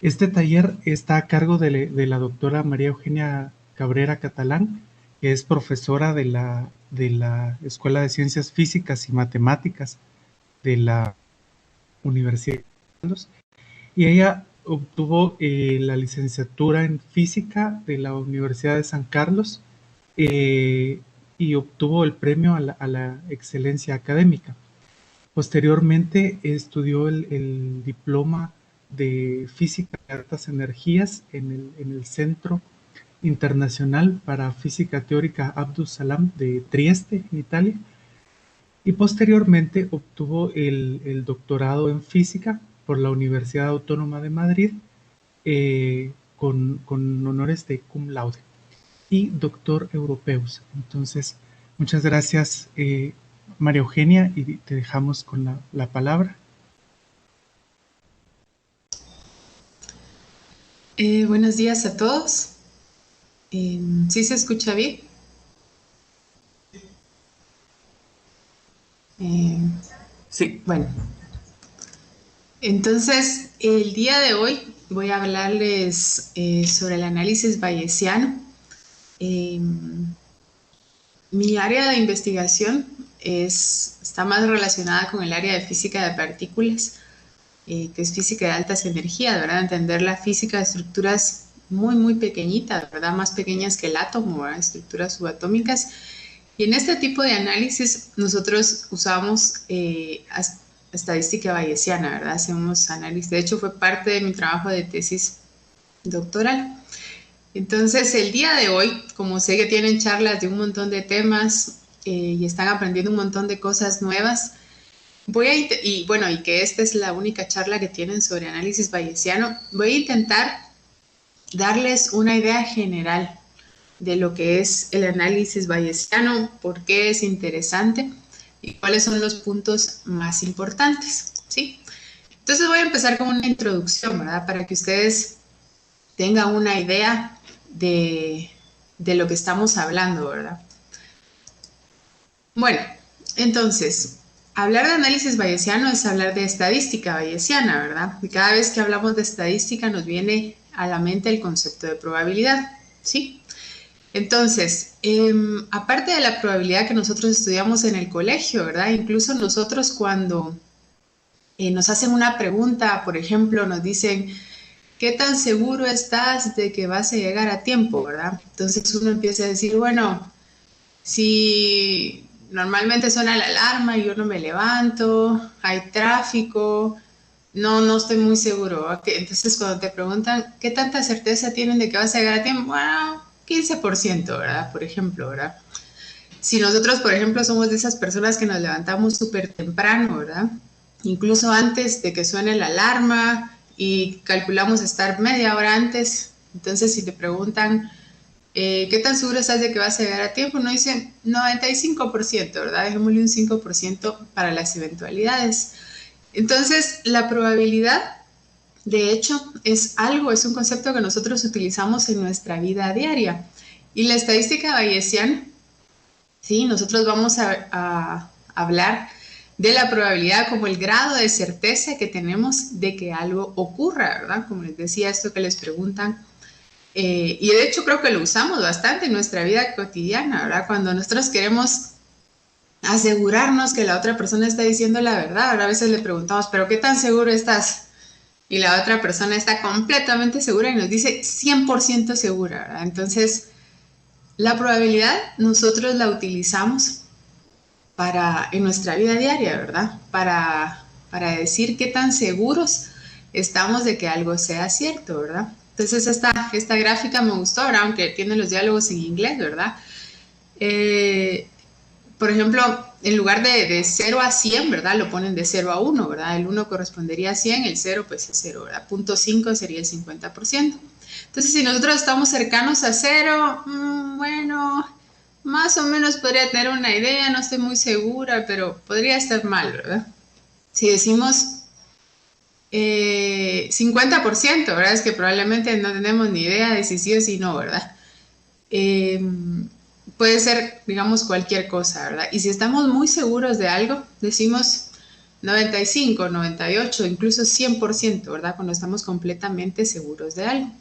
Este taller está a cargo de la doctora María Eugenia Cabrera Catalán, que es profesora de la Escuela de Ciencias Físicas y Matemáticas de la Universidad de Carlos, y ella obtuvo la licenciatura en física de la Universidad de San Carlos, eh, y obtuvo el premio a la excelencia académica. Posteriormente estudió el diploma de física de altas energías en el Centro Internacional para Física Teórica Abdus Salam de Trieste, en Italia, y posteriormente obtuvo el doctorado en física por la Universidad Autónoma de Madrid, con honores de cum laude y doctor europeus. Entonces, muchas gracias, María Eugenia, y te dejamos con la palabra. Buenos días a todos. ¿Sí se escucha bien? Eh, Sí. bueno, entonces el día de hoy voy a hablarles sobre el análisis bayesiano. Eh, Mi área de investigación está más relacionada con el área de física de partículas, que es física de altas energías, ¿verdad? Entender la física de estructuras muy, muy pequeñitas, ¿verdad? Más pequeñas que el átomo, ¿verdad? Estructuras subatómicas. Y en este tipo de análisis nosotros usamos estadística bayesiana, ¿verdad? Hacemos análisis. De hecho, fue parte de mi trabajo de tesis doctoral. Entonces, el día de hoy, como sé que tienen charlas de un montón de temas y están aprendiendo un montón de cosas nuevas, y que esta es la única charla que tienen sobre análisis bayesiano, voy a intentar darles una idea general de lo que es el análisis bayesiano, por qué es interesante y cuáles son los puntos más importantes, ¿sí? Entonces voy a empezar con una introducción, ¿verdad? Para que ustedes tengan una idea de lo que estamos hablando, ¿verdad? Bueno, entonces, hablar de análisis bayesiano es hablar de estadística bayesiana, ¿verdad? Y cada vez que hablamos de estadística nos viene a la mente el concepto de probabilidad, ¿sí? Entonces, aparte de la probabilidad que nosotros estudiamos en el colegio, ¿verdad? Incluso nosotros cuando nos hacen una pregunta, por ejemplo, nos dicen, ¿qué tan seguro estás de que vas a llegar a tiempo, verdad? Entonces uno empieza a decir, bueno, si normalmente suena la alarma y yo no me levanto, hay tráfico, no estoy muy seguro. Entonces cuando te preguntan, ¿qué tanta certeza tienen de que vas a llegar a tiempo? Bueno, 15%, ¿verdad? Por ejemplo, ¿verdad? Si nosotros, por ejemplo, somos de esas personas que nos levantamos súper temprano, ¿verdad? Incluso antes de que suene la alarma y calculamos estar media hora antes, entonces si te preguntan, ¿qué tan seguro estás de que vas a llegar a tiempo? No dicen 95%, ¿verdad? Dejémosle un 5% para las eventualidades. Entonces, la probabilidad, de hecho, es un concepto que nosotros utilizamos en nuestra vida diaria. Y la estadística bayesiana, sí, nosotros vamos a hablar de la probabilidad como el grado de certeza que tenemos de que algo ocurra, ¿verdad? Como les decía, esto que les preguntan. Y de hecho creo que lo usamos bastante en nuestra vida cotidiana, ¿verdad? Cuando nosotros queremos asegurarnos que la otra persona está diciendo la verdad, ¿verdad? A veces le preguntamos, ¿pero qué tan seguro estás? Y la otra persona está completamente segura y nos dice 100% segura, ¿verdad? Entonces, la probabilidad nosotros la utilizamos en nuestra vida diaria, ¿verdad? Para decir qué tan seguros estamos de que algo sea cierto, ¿verdad? Entonces esta gráfica me gustó, ¿verdad? Aunque tiene los diálogos en inglés, ¿verdad? Eh, por ejemplo, en lugar de 0 a 100, ¿verdad? Lo ponen de 0 a 1, ¿verdad? El 1 correspondería a 100, el 0 pues es 0, ¿verdad? Punto 5 sería el 50%. Entonces, si nosotros estamos cercanos a 0, bueno, más o menos podría tener una idea, no estoy muy segura, pero podría estar mal, ¿verdad? Si decimos 50%, ¿verdad? Es que probablemente no tenemos ni idea de si sí o si no, ¿verdad? Eh, Puede ser, digamos, cualquier cosa, ¿verdad? Y si estamos muy seguros de algo, decimos 95, 98, incluso 100%, ¿verdad? Cuando estamos completamente seguros de algo.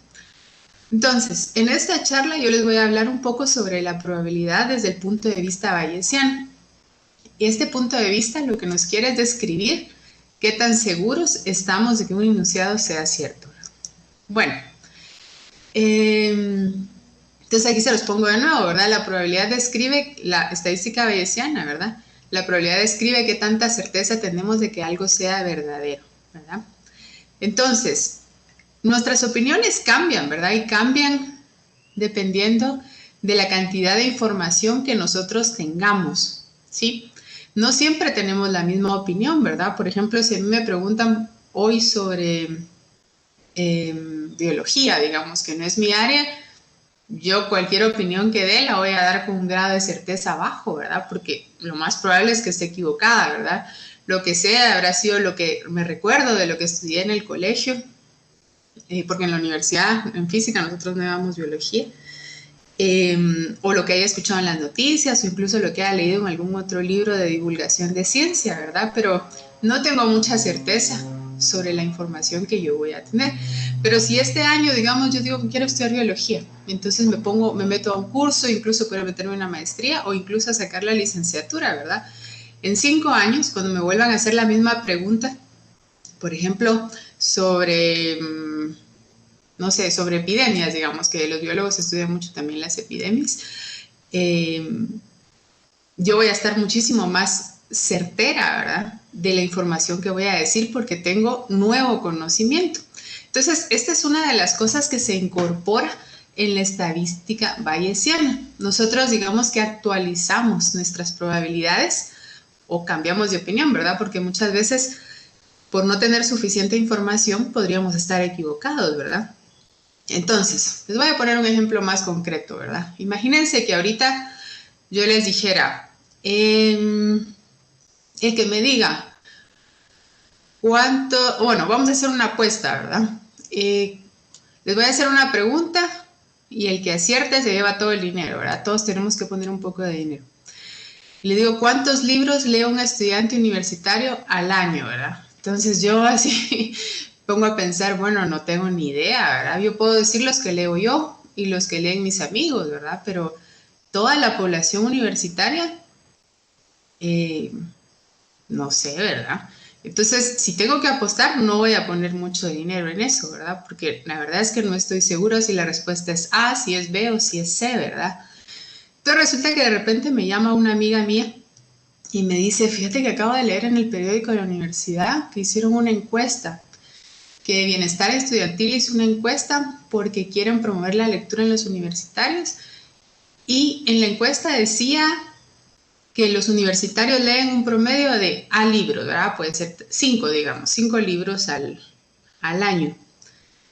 Entonces, en esta charla yo les voy a hablar un poco sobre la probabilidad desde el punto de vista bayesiano. Y este punto de vista lo que nos quiere es describir qué tan seguros estamos de que un enunciado sea cierto. Bueno, entonces aquí se los pongo de nuevo, ¿verdad? La probabilidad describe la estadística bayesiana, ¿verdad? La probabilidad describe qué tanta certeza tenemos de que algo sea verdadero, ¿verdad? Entonces, nuestras opiniones cambian, ¿verdad? Y cambian dependiendo de la cantidad de información que nosotros tengamos, ¿sí? No siempre tenemos la misma opinión, ¿verdad? Por ejemplo, si a mí me preguntan hoy sobre biología, digamos, que no es mi área, yo cualquier opinión que dé la voy a dar con un grado de certeza bajo, ¿verdad? Porque lo más probable es que esté equivocada, ¿verdad? Lo que sea habrá sido lo que me recuerdo de lo que estudié en el colegio, porque en la universidad, en física, nosotros no llevamos biología, o lo que haya escuchado en las noticias, o incluso lo que haya leído en algún otro libro de divulgación de ciencia, ¿verdad? Pero no tengo mucha certeza sobre la información que yo voy a tener. Pero si este año, digamos, yo digo que quiero estudiar biología, entonces me meto a un curso, incluso puedo meterme en una maestría o incluso a sacar la licenciatura, ¿verdad? En 5 años, cuando me vuelvan a hacer la misma pregunta, por ejemplo, sobre, no sé, sobre epidemias, digamos, que los biólogos estudian mucho también las epidemias, yo voy a estar muchísimo más certera, ¿verdad?, de la información que voy a decir porque tengo nuevo conocimiento. Entonces, esta es una de las cosas que se incorpora en la estadística bayesiana. Nosotros, digamos que actualizamos nuestras probabilidades o cambiamos de opinión, ¿verdad? Porque muchas veces, por no tener suficiente información, podríamos estar equivocados, ¿verdad? Entonces, les voy a poner un ejemplo más concreto, ¿verdad? Imagínense que ahorita yo les dijera, el que me diga cuánto, bueno, vamos a hacer una apuesta, ¿verdad? Les voy a hacer una pregunta y el que acierte se lleva todo el dinero, ¿verdad? Todos tenemos que poner un poco de dinero. Le digo, ¿cuántos libros lee un estudiante universitario al año, verdad? Entonces yo así pongo a pensar, bueno, no tengo ni idea, ¿verdad? Yo puedo decir los que leo yo y los que leen mis amigos, ¿verdad? Pero toda la población universitaria, no sé, ¿verdad? Entonces, si tengo que apostar, no voy a poner mucho dinero en eso, ¿verdad? Porque la verdad es que no estoy segura si la respuesta es A, si es B o si es C, ¿verdad? Entonces resulta que de repente me llama una amiga mía y me dice, fíjate que acabo de leer en el periódico de la universidad que hicieron una encuesta, que Bienestar Estudiantil hizo una encuesta porque quieren promover la lectura en los universitarios y en la encuesta decía que los universitarios leen un promedio de A libros, ¿verdad? Puede ser 5, digamos, 5 libros al año.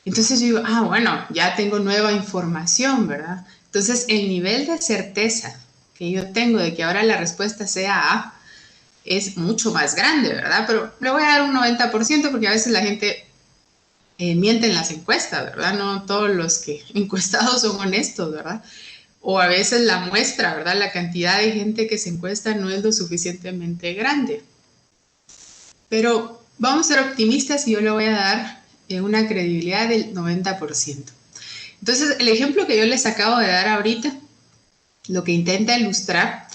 Entonces yo digo, bueno, ya tengo nueva información, ¿verdad? Entonces el nivel de certeza que yo tengo de que ahora la respuesta sea A es mucho más grande, ¿verdad? Pero le voy a dar un 90% porque a veces la gente miente en las encuestas, ¿verdad? No todos los que encuestados son honestos, ¿verdad? O a veces la muestra, ¿verdad? La cantidad de gente que se encuesta no es lo suficientemente grande. Pero vamos a ser optimistas y yo le voy a dar una credibilidad del 90%. Entonces, el ejemplo que yo les acabo de dar ahorita, lo que intenta ilustrar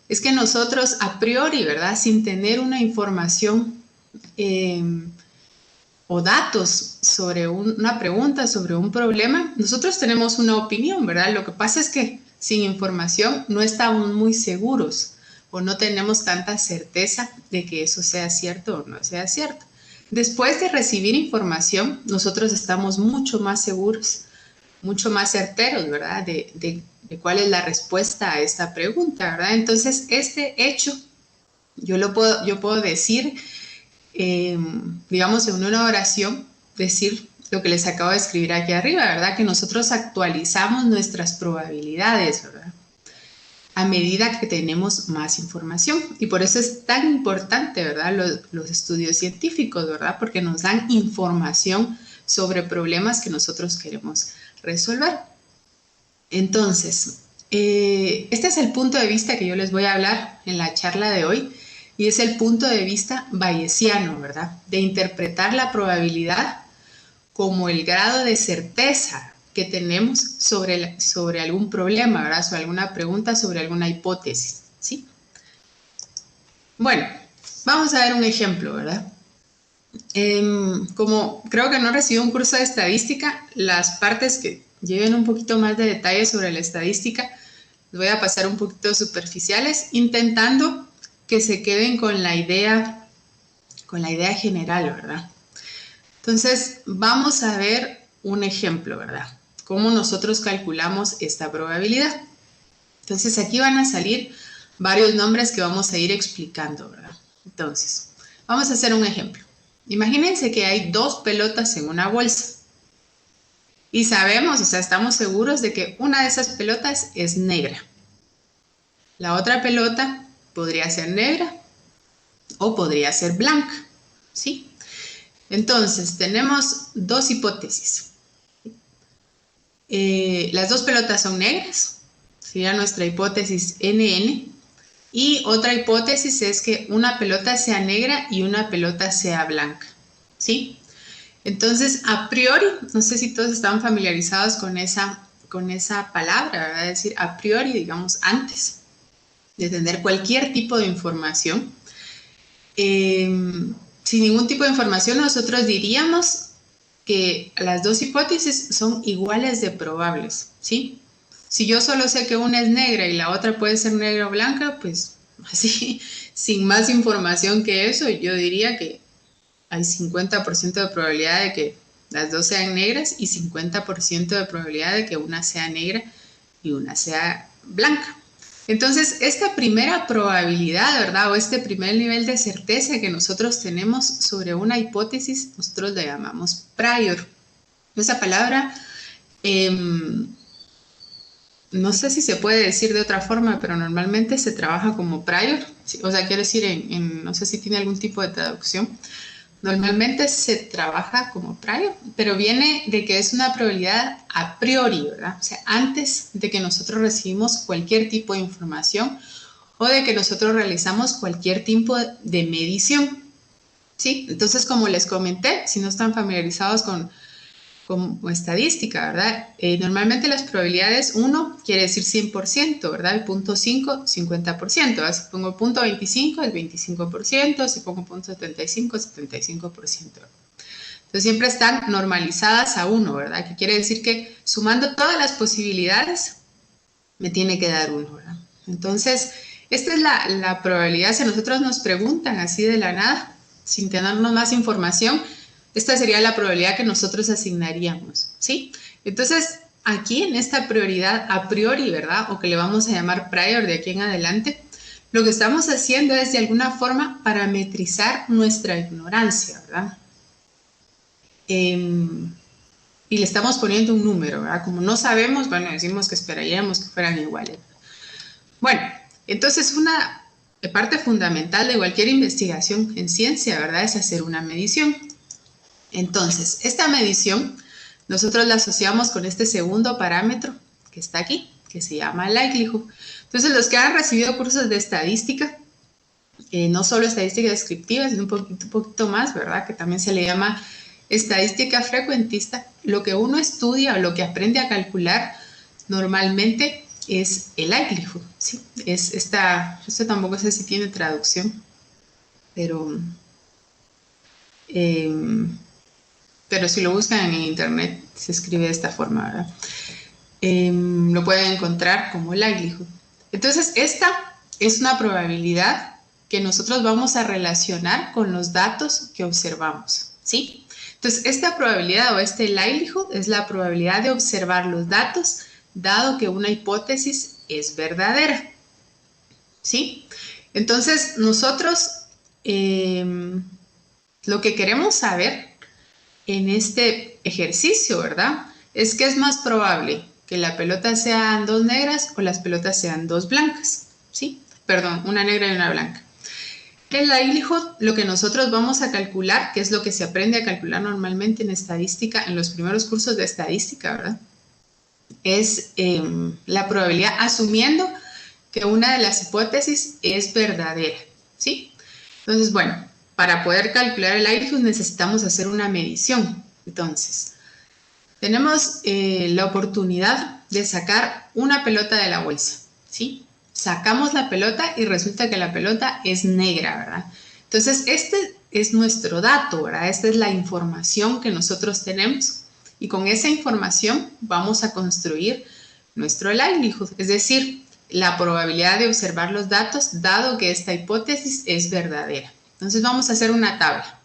es que nosotros a priori, ¿verdad? Sin tener una información o datos sobre una pregunta, sobre un problema, nosotros tenemos una opinión, ¿verdad? Lo que pasa es que sin información no estamos muy seguros o no tenemos tanta certeza de que eso sea cierto o no sea cierto. Después de recibir información, nosotros estamos mucho más seguros, mucho más certeros, ¿verdad? De cuál es la respuesta a esta pregunta, ¿verdad? Entonces, este hecho, yo puedo decir, digamos, en una oración, decir lo que les acabo de escribir aquí arriba, ¿verdad? Que nosotros actualizamos nuestras probabilidades, ¿verdad? A medida que tenemos más información. Y por eso es tan importante, ¿verdad? Los estudios científicos, ¿verdad? Porque nos dan información sobre problemas que nosotros queremos resolver. Entonces, este es el punto de vista que yo les voy a hablar en la charla de hoy. y es el punto de vista bayesiano, ¿verdad? De interpretar la probabilidad como el grado de certeza que tenemos sobre algún problema, ¿verdad? Sobre alguna pregunta, sobre alguna hipótesis, ¿sí? Bueno, vamos a ver un ejemplo, ¿verdad? Como creo que no recibido un curso de estadística, las partes que lleven un poquito más de detalle sobre la estadística, les voy a pasar un poquito superficiales, intentando que se queden con la idea general, ¿verdad? Entonces, vamos a ver un ejemplo, ¿verdad? Cómo nosotros calculamos esta probabilidad. Entonces, aquí van a salir varios nombres que vamos a ir explicando, ¿verdad? Entonces, vamos a hacer un ejemplo. Imagínense que hay 2 pelotas en una bolsa. Y sabemos, o sea, estamos seguros de que una de esas pelotas es negra. La otra pelota podría ser negra o podría ser blanca, ¿sí? Entonces, tenemos 2 hipótesis. Las 2 pelotas son negras, sería nuestra hipótesis NN. Y otra hipótesis es que una pelota sea negra y una pelota sea blanca, ¿sí? Entonces, a priori, no sé si todos están familiarizados con esa palabra, ¿verdad? Es decir, a priori, digamos, antes de tener cualquier tipo de información, sin ningún tipo de información, nosotros diríamos que las 2 hipótesis son iguales de probables, ¿sí? Si yo solo sé que una es negra y la otra puede ser negra o blanca, pues así, sin más información que eso, yo diría que hay 50% de probabilidad de que las 2 sean negras y 50% de probabilidad de que una sea negra y una sea blanca. Entonces, esta primera probabilidad, ¿verdad? O este primer nivel de certeza que nosotros tenemos sobre una hipótesis, nosotros le llamamos prior. Esa palabra, no sé si se puede decir de otra forma, pero normalmente se trabaja como prior. O sea, quiere decir, no sé si tiene algún tipo de traducción. Normalmente se trabaja como prior, pero viene de que es una probabilidad a priori, ¿verdad? O sea, antes de que nosotros recibimos cualquier tipo de información o de que nosotros realizamos cualquier tipo de medición, ¿sí? Entonces, como les comenté, si no están familiarizados con estadística, ¿verdad? Normalmente las probabilidades 1 quiere decir 100%, ¿verdad? El punto 5, 50%. Si pongo punto 25, es 25%. Si pongo punto 75, es 75%. Entonces siempre están normalizadas a 1, ¿verdad? Que quiere decir que sumando todas las posibilidades, me tiene que dar 1, ¿verdad? Entonces, esta es la probabilidad. Si a nosotros nos preguntan así de la nada, sin tenernos más información, esta sería la probabilidad que nosotros asignaríamos, ¿sí? Entonces, aquí en esta prioridad a priori, ¿verdad? O que le vamos a llamar prior de aquí en adelante, lo que estamos haciendo es de alguna forma parametrizar nuestra ignorancia, ¿verdad? Y le estamos poniendo un número, ¿verdad? Como no sabemos, bueno, decimos que esperaríamos que fueran iguales. Bueno, entonces una parte fundamental de cualquier investigación en ciencia, ¿verdad? Es hacer una medición. Entonces, esta medición nosotros la asociamos con este segundo parámetro que está aquí, que se llama likelihood. Entonces, los que han recibido cursos de estadística, no solo estadística descriptiva, sino un poquito más, ¿verdad? Que también se le llama estadística frecuentista. Lo que uno estudia o lo que aprende a calcular normalmente es el likelihood, ¿sí? Esto tampoco sé si tiene traducción, pero si lo buscan en internet se escribe de esta forma, ¿verdad? Lo pueden encontrar como likelihood. Entonces, esta es una probabilidad que nosotros vamos a relacionar con los datos que observamos, ¿sí? Entonces, esta probabilidad o este likelihood es la probabilidad de observar los datos dado que una hipótesis es verdadera, ¿sí? Entonces, nosotros lo que queremos saber en este ejercicio, ¿verdad? Es que es más probable que la pelota sean 2 negras o las pelotas sean 2 blancas, ¿sí? Perdón, una negra y una blanca. El likelihood, lo que nosotros vamos a calcular, que es lo que se aprende a calcular normalmente en estadística, en los primeros cursos de estadística, ¿verdad? Es la probabilidad asumiendo que una de las hipótesis es verdadera, ¿sí? Entonces, bueno, para poder calcular el likelihood necesitamos hacer una medición. Entonces, tenemos la oportunidad de sacar una pelota de la bolsa, ¿sí? Sacamos la pelota y resulta que la pelota es negra, ¿verdad? Entonces, este es nuestro dato, ¿verdad? Esta es la información que nosotros tenemos y con esa información vamos a construir nuestro likelihood, es decir, la probabilidad de observar los datos dado que esta hipótesis es verdadera. Entonces, vamos a hacer una tabla.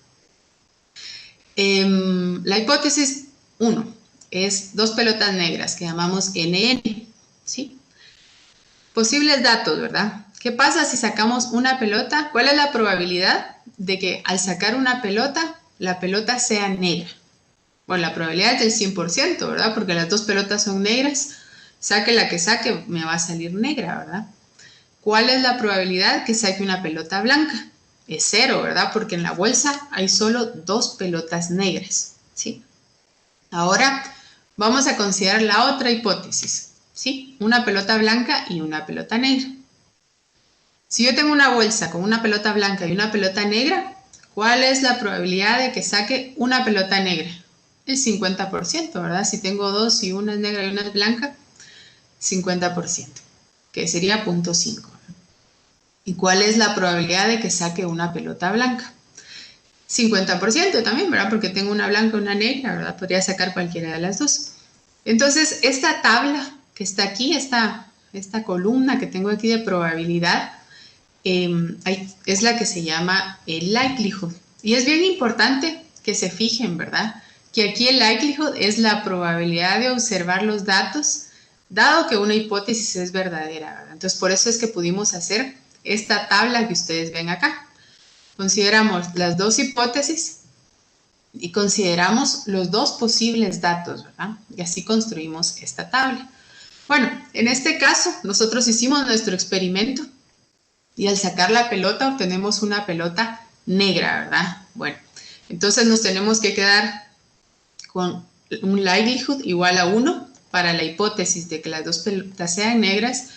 La hipótesis 1 es dos pelotas negras que llamamos NN, ¿sí? Posibles datos, ¿verdad? ¿Qué pasa si sacamos una pelota? ¿Cuál es la probabilidad de que al sacar una pelota, la pelota sea negra? Bueno, la probabilidad es del 100%, ¿verdad? Porque las dos pelotas son negras. Saque la que saque, me va a salir negra, ¿verdad? ¿Cuál es la probabilidad que saque una pelota blanca? Es 0, ¿verdad? Porque en la bolsa hay solo dos pelotas negras, ¿sí? Ahora vamos a considerar la otra hipótesis, ¿sí? Una pelota blanca y una pelota negra. Si yo tengo una bolsa con una pelota blanca y una pelota negra, ¿cuál es la probabilidad de que saque una pelota negra? El 50%, ¿verdad? Si tengo dos y una es negra y una es blanca, 50%, que sería 0.5. ¿Y cuál es la probabilidad de que saque una pelota blanca? 50% también, ¿verdad? Porque tengo una blanca y una negra, ¿verdad? Podría sacar cualquiera de las dos. Entonces, esta tabla que está aquí, esta columna que tengo aquí de probabilidad, es la que se llama el likelihood. Y es bien importante que se fijen, ¿verdad? Que aquí el likelihood es la probabilidad de observar los datos, dado que una hipótesis es verdadera, ¿verdad? Entonces, por eso es que pudimos hacer esta tabla que ustedes ven acá. Consideramos las dos hipótesis y consideramos los dos posibles datos, ¿verdad? Y así construimos esta tabla. Bueno, en este caso, nosotros hicimos nuestro experimento y al sacar la pelota obtenemos una pelota negra, ¿verdad? Bueno, entonces nos tenemos que quedar con un likelihood igual a 1 para la hipótesis de que las dos pelotas sean negras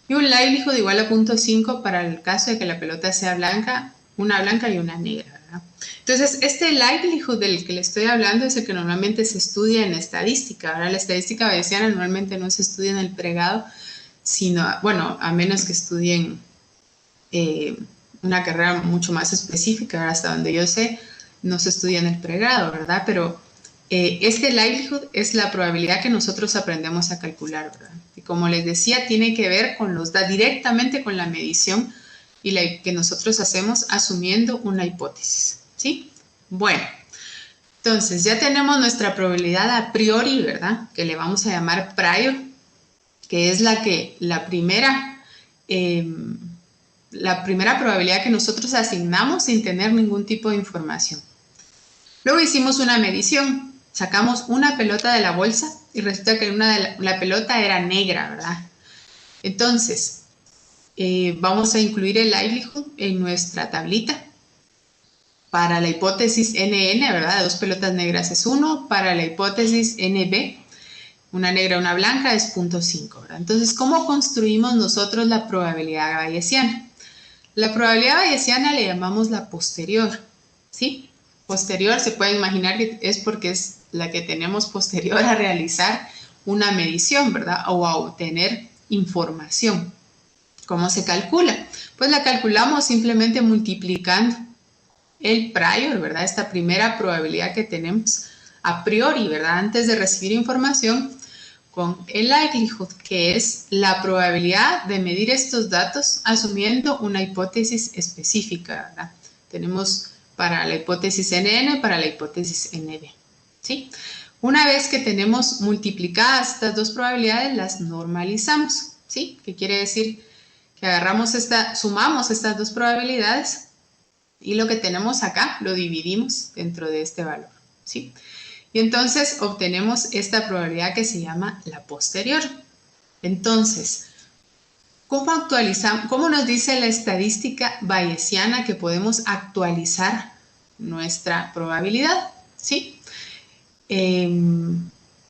y un likelihood igual a 0.5 para el caso de que la pelota sea blanca, una blanca y una negra, ¿verdad? Entonces, este likelihood del que le estoy hablando es el que normalmente se estudia en estadística. Ahora, la estadística bayesiana normalmente no se estudia en el pregrado, sino, bueno, a menos que estudien una carrera mucho más específica, hasta donde yo sé, no se estudia en el pregrado, ¿verdad? Pero este likelihood es la probabilidad que nosotros aprendemos a calcular, ¿verdad? Y como les decía, tiene que ver con directamente con la medición y la que nosotros hacemos asumiendo una hipótesis, ¿sí? Bueno, entonces ya tenemos nuestra probabilidad a priori, ¿verdad? Que le vamos a llamar prior, que es la primera probabilidad que nosotros asignamos sin tener ningún tipo de información. Luego hicimos una medición, sacamos una pelota de la bolsa y resulta que la pelota era negra, ¿verdad? Entonces, vamos a incluir el likelihood en nuestra tablita. Para la hipótesis NN, ¿verdad? De dos pelotas negras es 1, para la hipótesis NB, una negra y una blanca es 0.5, ¿verdad? Entonces, ¿cómo construimos nosotros la probabilidad bayesiana? La probabilidad bayesiana le llamamos la posterior, ¿sí? Posterior se puede imaginar que es porque es la que tenemos posterior a realizar una medición, ¿verdad? O a obtener información. ¿Cómo se calcula? Pues la calculamos simplemente multiplicando el prior, ¿verdad? Esta primera probabilidad que tenemos a priori, ¿verdad? Antes de recibir información, con el likelihood, que es la probabilidad de medir estos datos asumiendo una hipótesis específica, ¿verdad? Tenemos para la hipótesis NN, para la hipótesis NB, ¿sí? Una vez que tenemos multiplicadas estas dos probabilidades, las normalizamos, ¿sí? ¿Qué quiere decir? Que sumamos estas dos probabilidades y lo que tenemos acá lo dividimos dentro de este valor, ¿sí? Y entonces obtenemos esta probabilidad que se llama la posterior. Entonces, ¿cómo nos dice la estadística bayesiana que podemos actualizar nuestra probabilidad? ¿Sí?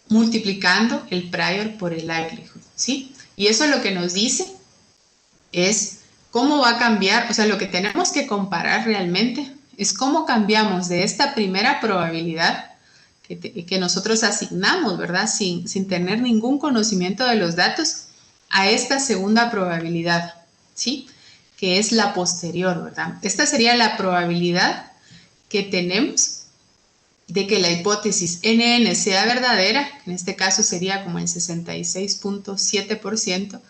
Multiplicando el prior por el likelihood, ¿sí? Y eso lo que nos dice es ¿cómo va a cambiar? O sea, lo que tenemos que comparar realmente es cómo cambiamos de esta primera probabilidad que nosotros asignamos, ¿verdad? Sin tener ningún conocimiento de los datos, a esta segunda probabilidad, ¿sí? Que es la posterior, ¿verdad? Esta sería la probabilidad que tenemos de que la hipótesis NN sea verdadera, en este caso sería como el 66.7%,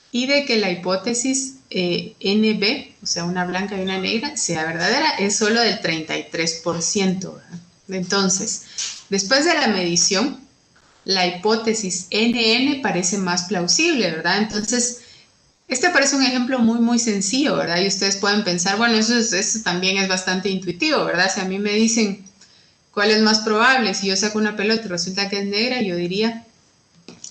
y de que la hipótesis NB, o sea, una blanca y una negra, sea verdadera, es solo del 33%, ¿verdad? Entonces, después de la medición, la hipótesis NN parece más plausible, ¿verdad? Entonces, este parece un ejemplo muy sencillo, ¿verdad? Y ustedes pueden pensar, bueno, eso también es bastante intuitivo, ¿verdad? Si a mí me dicen cuál es más probable, si yo saco una pelota y resulta que es negra, yo diría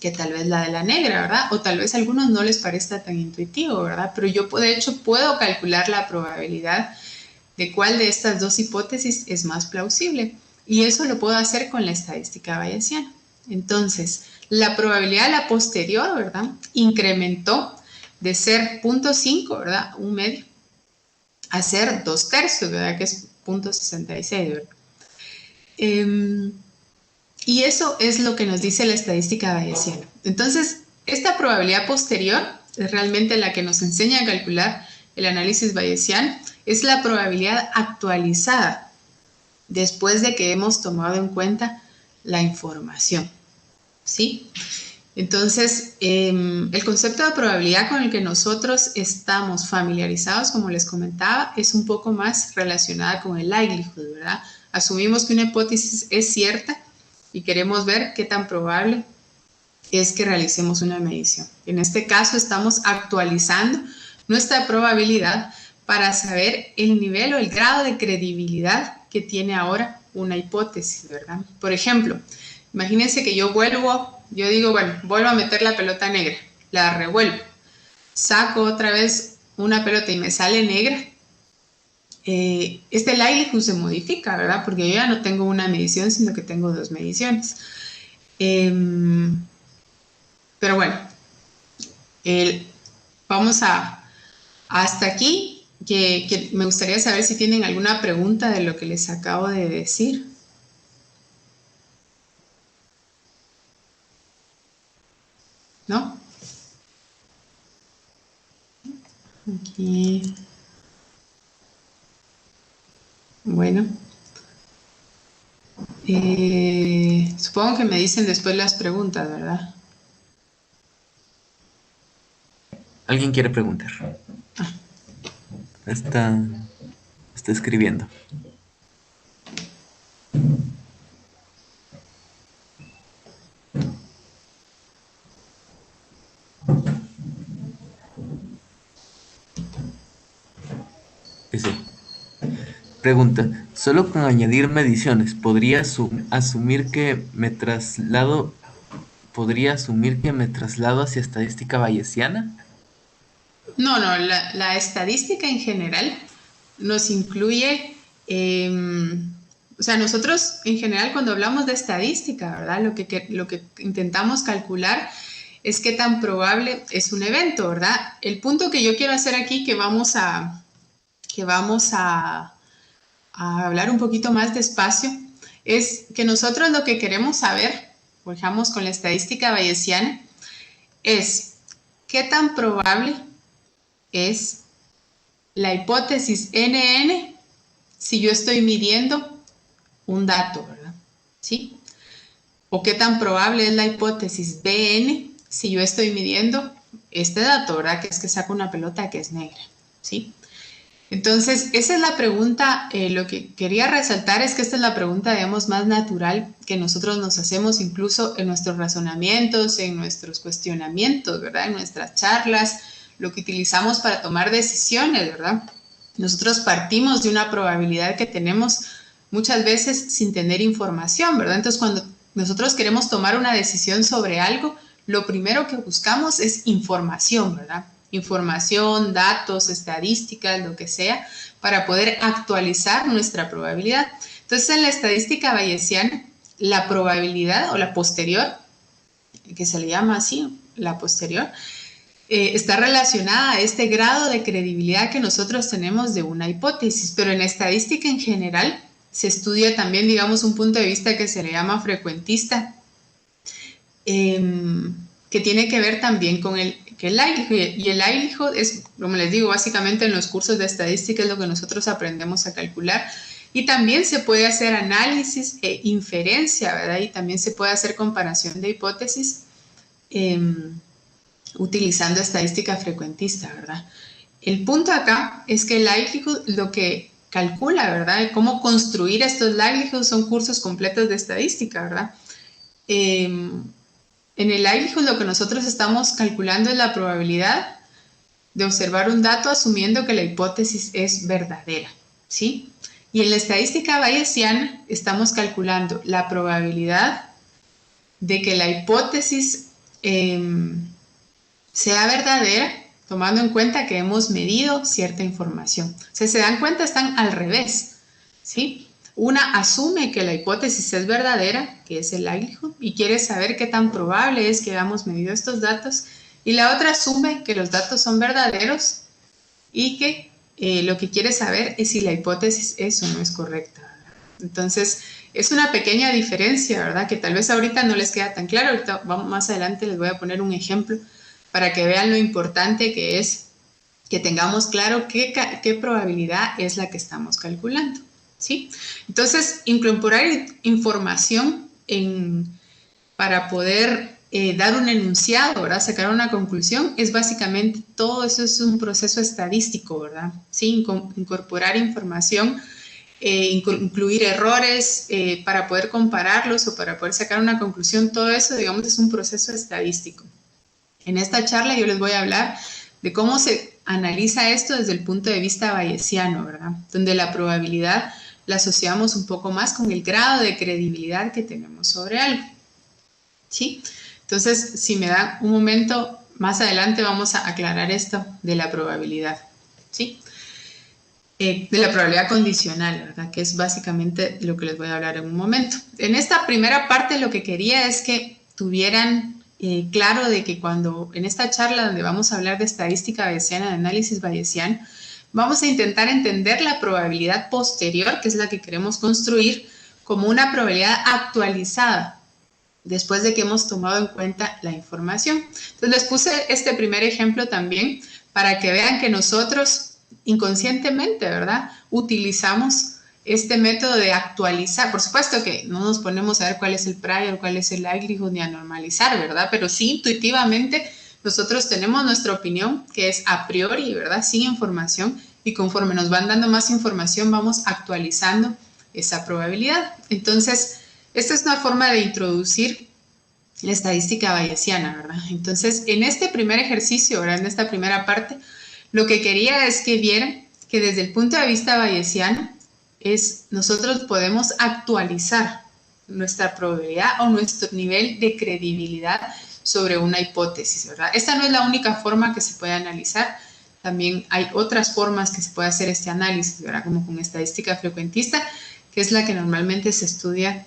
que tal vez la de la negra, ¿verdad? O tal vez a algunos no les parezca tan intuitivo, ¿verdad? Pero yo, de hecho, puedo calcular la probabilidad de cuál de estas dos hipótesis es más plausible. Y eso lo puedo hacer con la estadística bayesiana. Entonces, la probabilidad a la posterior, ¿verdad? Incrementó de ser 0.5, ¿verdad? Un medio, a ser 2/3, ¿verdad? Que es 0.66, ¿verdad? Y eso es lo que nos dice la estadística bayesiana. Entonces, esta probabilidad posterior es realmente la que nos enseña a calcular el análisis bayesiano. Es la probabilidad actualizada después de que hemos tomado en cuenta la información, ¿sí? Entonces, el concepto de probabilidad con el que nosotros estamos familiarizados, como les comentaba, es un poco más relacionada con el likelihood, ¿verdad? Asumimos que una hipótesis es cierta y queremos ver qué tan probable es que realicemos una medición. En este caso, estamos actualizando nuestra probabilidad para saber el nivel o el grado de credibilidad que tiene ahora una hipótesis, ¿verdad? Por ejemplo, imagínense que yo digo, bueno, vuelvo a meter la pelota negra, la revuelvo, saco otra vez una pelota y me sale negra. Este likelihood se modifica, ¿verdad? Porque yo ya no tengo una medición, sino que tengo dos mediciones. Pero bueno, vamos hasta aquí, que me gustaría saber si tienen alguna pregunta de lo que les acabo de decir. ¿No? Aquí. Bueno. Supongo que me dicen después las preguntas, ¿verdad? ¿Alguien quiere preguntar? Está escribiendo. Sí. Pregunta, ¿solo con añadir mediciones podría asumir que me traslado hacia estadística bayesiana? No, la estadística en general nos incluye, o sea, nosotros en general cuando hablamos de estadística, ¿verdad? Lo que intentamos calcular es qué tan probable es un evento, ¿verdad? El punto que yo quiero hacer aquí, que vamos a hablar un poquito más despacio, es que nosotros lo que queremos saber, por ejemplo, con la estadística bayesiana, es qué tan probable es la hipótesis NN si yo estoy midiendo un dato, ¿verdad? ¿Sí? O qué tan probable es la hipótesis BN si yo estoy midiendo este dato, ¿verdad? Que es que saco una pelota que es negra, ¿sí? Entonces, esa es la pregunta, lo que quería resaltar es que esta es la pregunta, digamos, más natural que nosotros nos hacemos incluso en nuestros razonamientos, en nuestros cuestionamientos, ¿verdad? En nuestras charlas, lo que utilizamos para tomar decisiones, ¿verdad? Nosotros partimos de una probabilidad que tenemos muchas veces sin tener información, ¿verdad? Entonces, cuando nosotros queremos tomar una decisión sobre algo, lo primero que buscamos es información, ¿verdad? Información, datos, estadísticas, lo que sea, para poder actualizar nuestra probabilidad. Entonces, en la estadística bayesiana, la probabilidad o la posterior, que se le llama así, la posterior, está relacionada a este grado de credibilidad que nosotros tenemos de una hipótesis, pero en estadística en general se estudia también, digamos, un punto de vista que se le llama frecuentista, que tiene que ver también con el likelihood. Y el likelihood es, como les digo, básicamente en los cursos de estadística es lo que nosotros aprendemos a calcular. Y también se puede hacer análisis e inferencia, ¿verdad? Y también se puede hacer comparación de hipótesis utilizando estadística frecuentista, ¿verdad? El punto acá es que el likelihood lo que calcula, ¿verdad? Cómo construir estos likelihoods son cursos completos de estadística, ¿verdad? En el likelihood lo que nosotros estamos calculando es la probabilidad de observar un dato asumiendo que la hipótesis es verdadera, ¿sí? Y en la estadística bayesiana estamos calculando la probabilidad de que la hipótesis sea verdadera, tomando en cuenta que hemos medido cierta información. O sea, se dan cuenta, están al revés, ¿sí? Una asume que la hipótesis es verdadera, que es el likelihood, y quiere saber qué tan probable es que hayamos medido estos datos, y la otra asume que los datos son verdaderos y que lo que quiere saber es si la hipótesis es o no es correcta, ¿verdad? Entonces, es una pequeña diferencia, ¿verdad? Que tal vez ahorita no les queda tan claro, ahorita más adelante les voy a poner un ejemplo para que vean lo importante que es que tengamos claro qué probabilidad es la que estamos calculando, ¿sí? Entonces, incorporar información para poder dar un enunciado, ¿verdad? Sacar una conclusión, es básicamente todo eso, es un proceso estadístico, ¿verdad? Sí, incorporar información, incluir errores para poder compararlos o para poder sacar una conclusión, todo eso, digamos, es un proceso estadístico. En esta charla yo les voy a hablar de cómo se analiza esto desde el punto de vista bayesiano, ¿verdad? Donde la probabilidad la asociamos un poco más con el grado de credibilidad que tenemos sobre algo, ¿sí? Entonces, si me dan un momento, más adelante vamos a aclarar esto de la probabilidad, ¿sí? De la probabilidad condicional, ¿verdad? Que es básicamente lo que les voy a hablar en un momento. En esta primera parte lo que quería es que tuvieran claro de que cuando en esta charla donde vamos a hablar de estadística bayesiana, de análisis bayesiano, vamos a intentar entender la probabilidad posterior, que es la que queremos construir, como una probabilidad actualizada, después de que hemos tomado en cuenta la información. Entonces les puse este primer ejemplo también para que vean que nosotros inconscientemente, ¿verdad?, utilizamos este método de actualizar. Por supuesto que no nos ponemos a ver cuál es el prior, cuál es el likelihood, ni a normalizar, ¿verdad? Pero sí, intuitivamente, nosotros tenemos nuestra opinión, que es a priori, ¿verdad?, sin información, y conforme nos van dando más información, vamos actualizando esa probabilidad. Entonces, esta es una forma de introducir la estadística bayesiana, ¿verdad? Entonces, en este primer ejercicio, ¿verdad?, en esta primera parte, lo que quería es que vieran que desde el punto de vista bayesiano, nosotros podemos actualizar nuestra probabilidad o nuestro nivel de credibilidad sobre una hipótesis, ¿verdad? Esta no es la única forma que se puede analizar, también hay otras formas que se puede hacer este análisis, ¿verdad?, como con estadística frecuentista, que es la que normalmente se estudia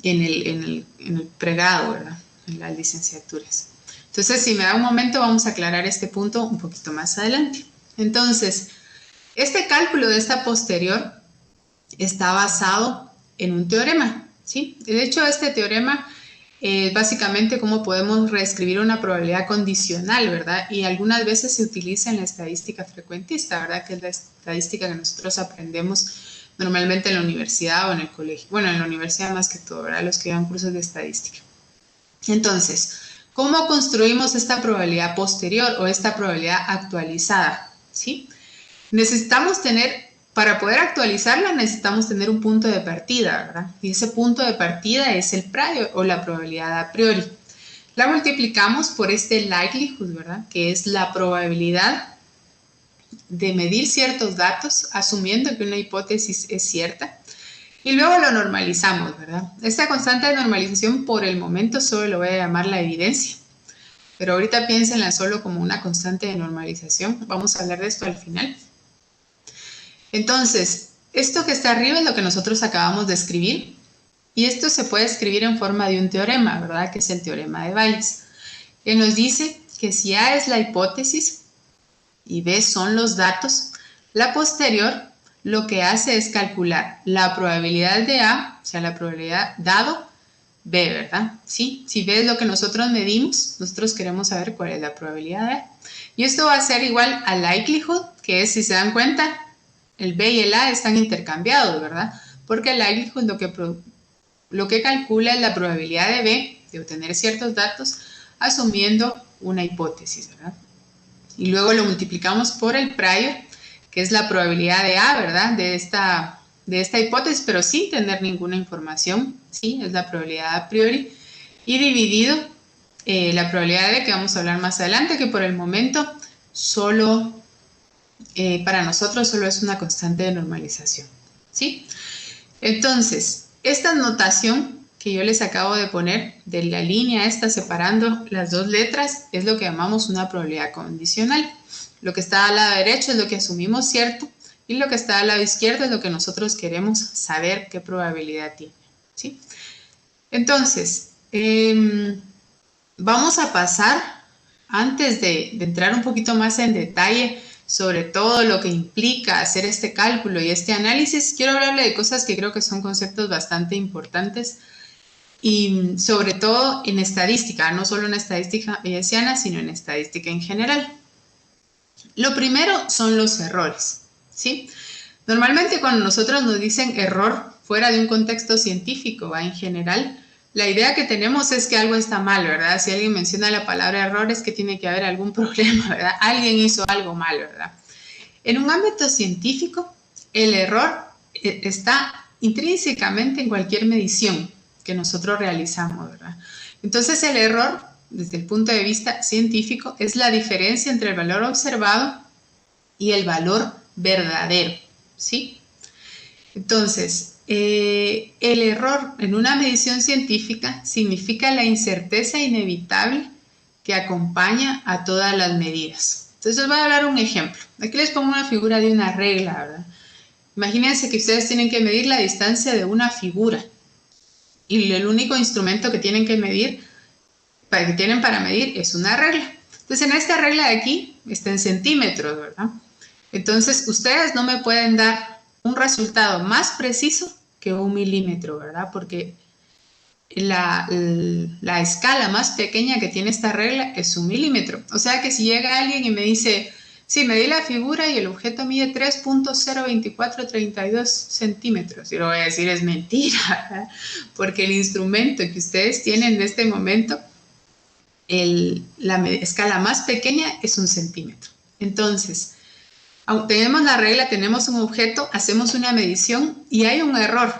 en el pregrado, ¿verdad?, en las licenciaturas. Entonces, si me da un momento, vamos a aclarar este punto un poquito más adelante. Entonces, este cálculo de esta posterior está basado en un teorema, ¿sí? De hecho, este teorema es básicamente cómo podemos reescribir una probabilidad condicional, ¿verdad? Y algunas veces se utiliza en la estadística frecuentista, ¿verdad?, que es la estadística que nosotros aprendemos normalmente en la universidad o en el colegio. Bueno, en la universidad más que todo, ¿verdad?, los que dan cursos de estadística. Entonces, ¿cómo construimos esta probabilidad posterior o esta probabilidad actualizada? ¿Sí? Necesitamos para poder actualizarla, necesitamos tener un punto de partida, ¿verdad? Y ese punto de partida es el prior o la probabilidad a priori. La multiplicamos por este likelihood, ¿verdad?, que es la probabilidad de medir ciertos datos, asumiendo que una hipótesis es cierta, y luego lo normalizamos, ¿verdad? Esta constante de normalización por el momento solo lo voy a llamar la evidencia, pero ahorita piénsenla solo como una constante de normalización. Vamos a hablar de esto al final. Entonces, esto que está arriba es lo que nosotros acabamos de escribir, y esto se puede escribir en forma de un teorema, ¿verdad?, que es el teorema de Bayes. Él nos dice que si A es la hipótesis y B son los datos, la posterior lo que hace es calcular la probabilidad de A, o sea, la probabilidad dado B, ¿verdad? ¿Sí? Si B es lo que nosotros medimos, nosotros queremos saber cuál es la probabilidad de A. Y esto va a ser igual a likelihood, que es, si se dan cuenta, el B y el A están intercambiados, ¿verdad? Porque el likelihood lo que calcula es la probabilidad de B de obtener ciertos datos asumiendo una hipótesis, ¿verdad? Y luego lo multiplicamos por el prior, que es la probabilidad de A, ¿verdad? De esta hipótesis, pero sin tener ninguna información, ¿sí? Es la probabilidad a priori. Y dividido la probabilidad de B, que vamos a hablar más adelante, que por el momento solo, para nosotros solo es una constante de normalización, ¿sí? Entonces, esta notación que yo les acabo de poner de la línea esta separando las dos letras es lo que llamamos una probabilidad condicional. Lo que está al lado derecho es lo que asumimos cierto y lo que está al lado izquierdo es lo que nosotros queremos saber qué probabilidad tiene, ¿sí? Entonces, vamos a pasar, antes de entrar un poquito más en detalle sobre todo lo que implica hacer este cálculo y este análisis, quiero hablarle de cosas que creo que son conceptos bastante importantes y sobre todo en estadística, no solo en estadística bayesiana, sino en estadística en general. Lo primero son los errores, ¿sí? Normalmente cuando nosotros nos dicen error fuera de un contexto científico, en general, la idea que tenemos es que algo está mal, ¿verdad? Si alguien menciona la palabra error es que tiene que haber algún problema, ¿verdad? Alguien hizo algo mal, ¿verdad? En un ámbito científico, el error está intrínsecamente en cualquier medición que nosotros realizamos, ¿verdad? Entonces el error, desde el punto de vista científico, es la diferencia entre el valor observado y el valor verdadero, ¿sí? Entonces, el error en una medición científica significa la incerteza inevitable que acompaña a todas las medidas. Entonces, les voy a dar un ejemplo. Aquí les pongo una figura de una regla, ¿verdad? Imagínense que ustedes tienen que medir la distancia de una figura y el único instrumento que tienen que medir, que tienen para medir, es una regla. Entonces, en esta regla de aquí está en centímetros, ¿verdad? Entonces, ustedes no me pueden dar un resultado más preciso que 1 milímetro, ¿verdad? Porque la escala más pequeña que tiene esta regla es 1 milímetro. O sea que si llega alguien y me dice, sí, medí la figura y el objeto mide 3.02432 centímetros, yo le voy a decir, es mentira, ¿verdad? Porque el instrumento que ustedes tienen en este momento, la escala más pequeña es 1 centímetro. Entonces, tenemos la regla, tenemos un objeto, hacemos una medición y hay un error,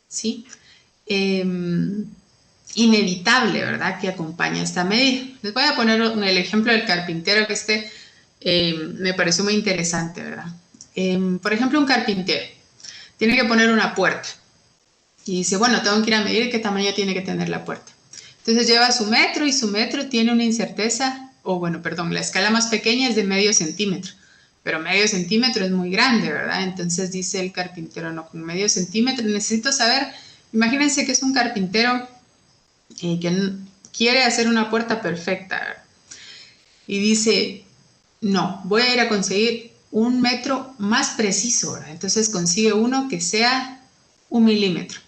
¿sí? Inevitable, ¿verdad? Que acompaña esta medida. Les voy a poner el ejemplo del carpintero que me pareció muy interesante, ¿verdad? Por ejemplo, un carpintero tiene que poner una puerta y dice, bueno, tengo que ir a medir qué tamaño tiene que tener la puerta. Entonces lleva su metro y su metro tiene una incerteza, la escala más pequeña es de medio centímetro. Pero medio centímetro es muy grande, ¿verdad? Entonces dice el carpintero, no, con medio centímetro necesito saber, imagínense que es un carpintero que quiere hacer una puerta perfecta, ¿verdad? Y dice, no, voy a ir a conseguir un metro más preciso, ¿verdad? Entonces consigue uno que sea 1 milímetro.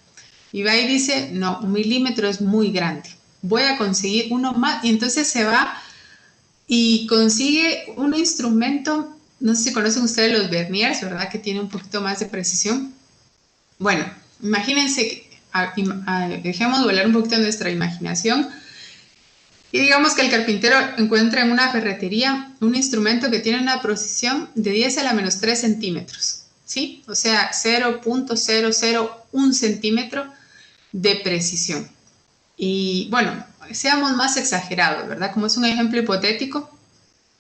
Y va y dice, no, 1 milímetro es muy grande, voy a conseguir uno más. Y entonces se va y consigue un instrumento. No sé si conocen ustedes los verniers, ¿verdad? Que tiene un poquito más de precisión. Bueno, imagínense, dejemos volar un poquito nuestra imaginación y digamos que el carpintero encuentra en una ferretería un instrumento que tiene una precisión de 10 a la menos 3 centímetros, ¿sí? O sea, 0.001 centímetro de precisión. Y bueno, seamos más exagerados, ¿verdad? Como es un ejemplo hipotético,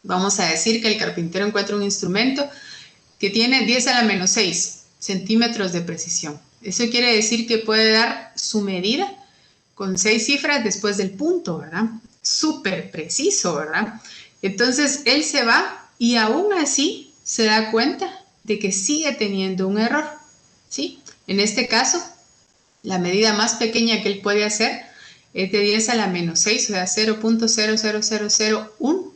vamos a decir que el carpintero encuentra un instrumento que tiene 10 a la menos 6 centímetros de precisión. Eso quiere decir que puede dar su medida con 6 cifras después del punto, ¿verdad? Súper preciso, ¿verdad? Entonces él se va y aún así se da cuenta de que sigue teniendo un error, ¿sí? En este caso, la medida más pequeña que él puede hacer es de 10 a la menos 6, o sea, 0.00001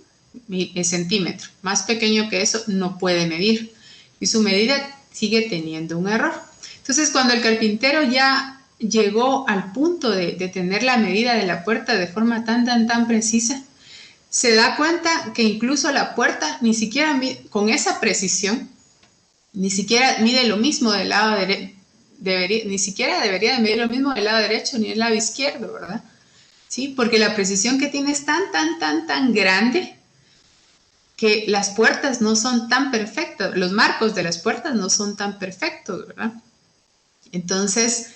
centímetro. Más pequeño que eso no puede medir. Y su medida sigue teniendo un error. Entonces, cuando el carpintero ya llegó al punto de tener la medida de la puerta de forma tan precisa, se da cuenta que incluso la puerta ni siquiera con esa precisión, ni siquiera mide lo mismo del lado derecho, ni siquiera debería de medir lo mismo del lado derecho ni del lado izquierdo, ¿verdad? ¿Sí? Porque la precisión que tiene es tan grande que las puertas no son tan perfectas, los marcos de las puertas no son tan perfectos, ¿verdad? Entonces,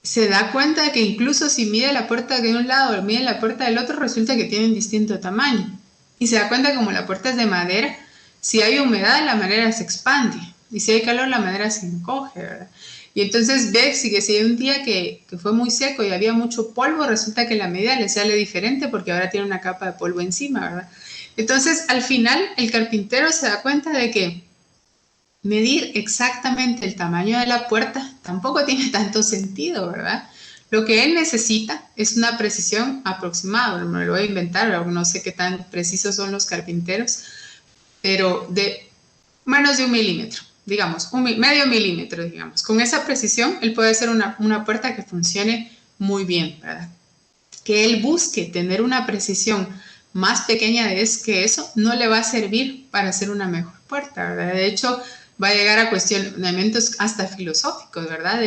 se da cuenta de que incluso si mide la puerta de un lado o mide la puerta del otro, resulta que tienen distinto tamaño. Y se da cuenta que como la puerta es de madera, si hay humedad, la madera se expande. Y si hay calor, la madera se encoge, ¿verdad? Y entonces ve que si hay un día que fue muy seco y había mucho polvo, resulta que la medida le sale diferente porque ahora tiene una capa de polvo encima, ¿verdad? Entonces, al final, el carpintero se da cuenta de que medir exactamente el tamaño de la puerta tampoco tiene tanto sentido, ¿verdad? Lo que él necesita es una precisión aproximada. Me lo voy a inventar, no sé qué tan precisos son los carpinteros, pero de menos de 1 milímetro, digamos, medio milímetro, digamos. Con esa precisión, él puede hacer una puerta que funcione muy bien, ¿verdad? Que él busque tener una precisión más pequeña que eso, no le va a servir para hacer una mejor puerta, ¿verdad? De hecho, va a llegar a cuestionamientos hasta filosóficos, ¿verdad?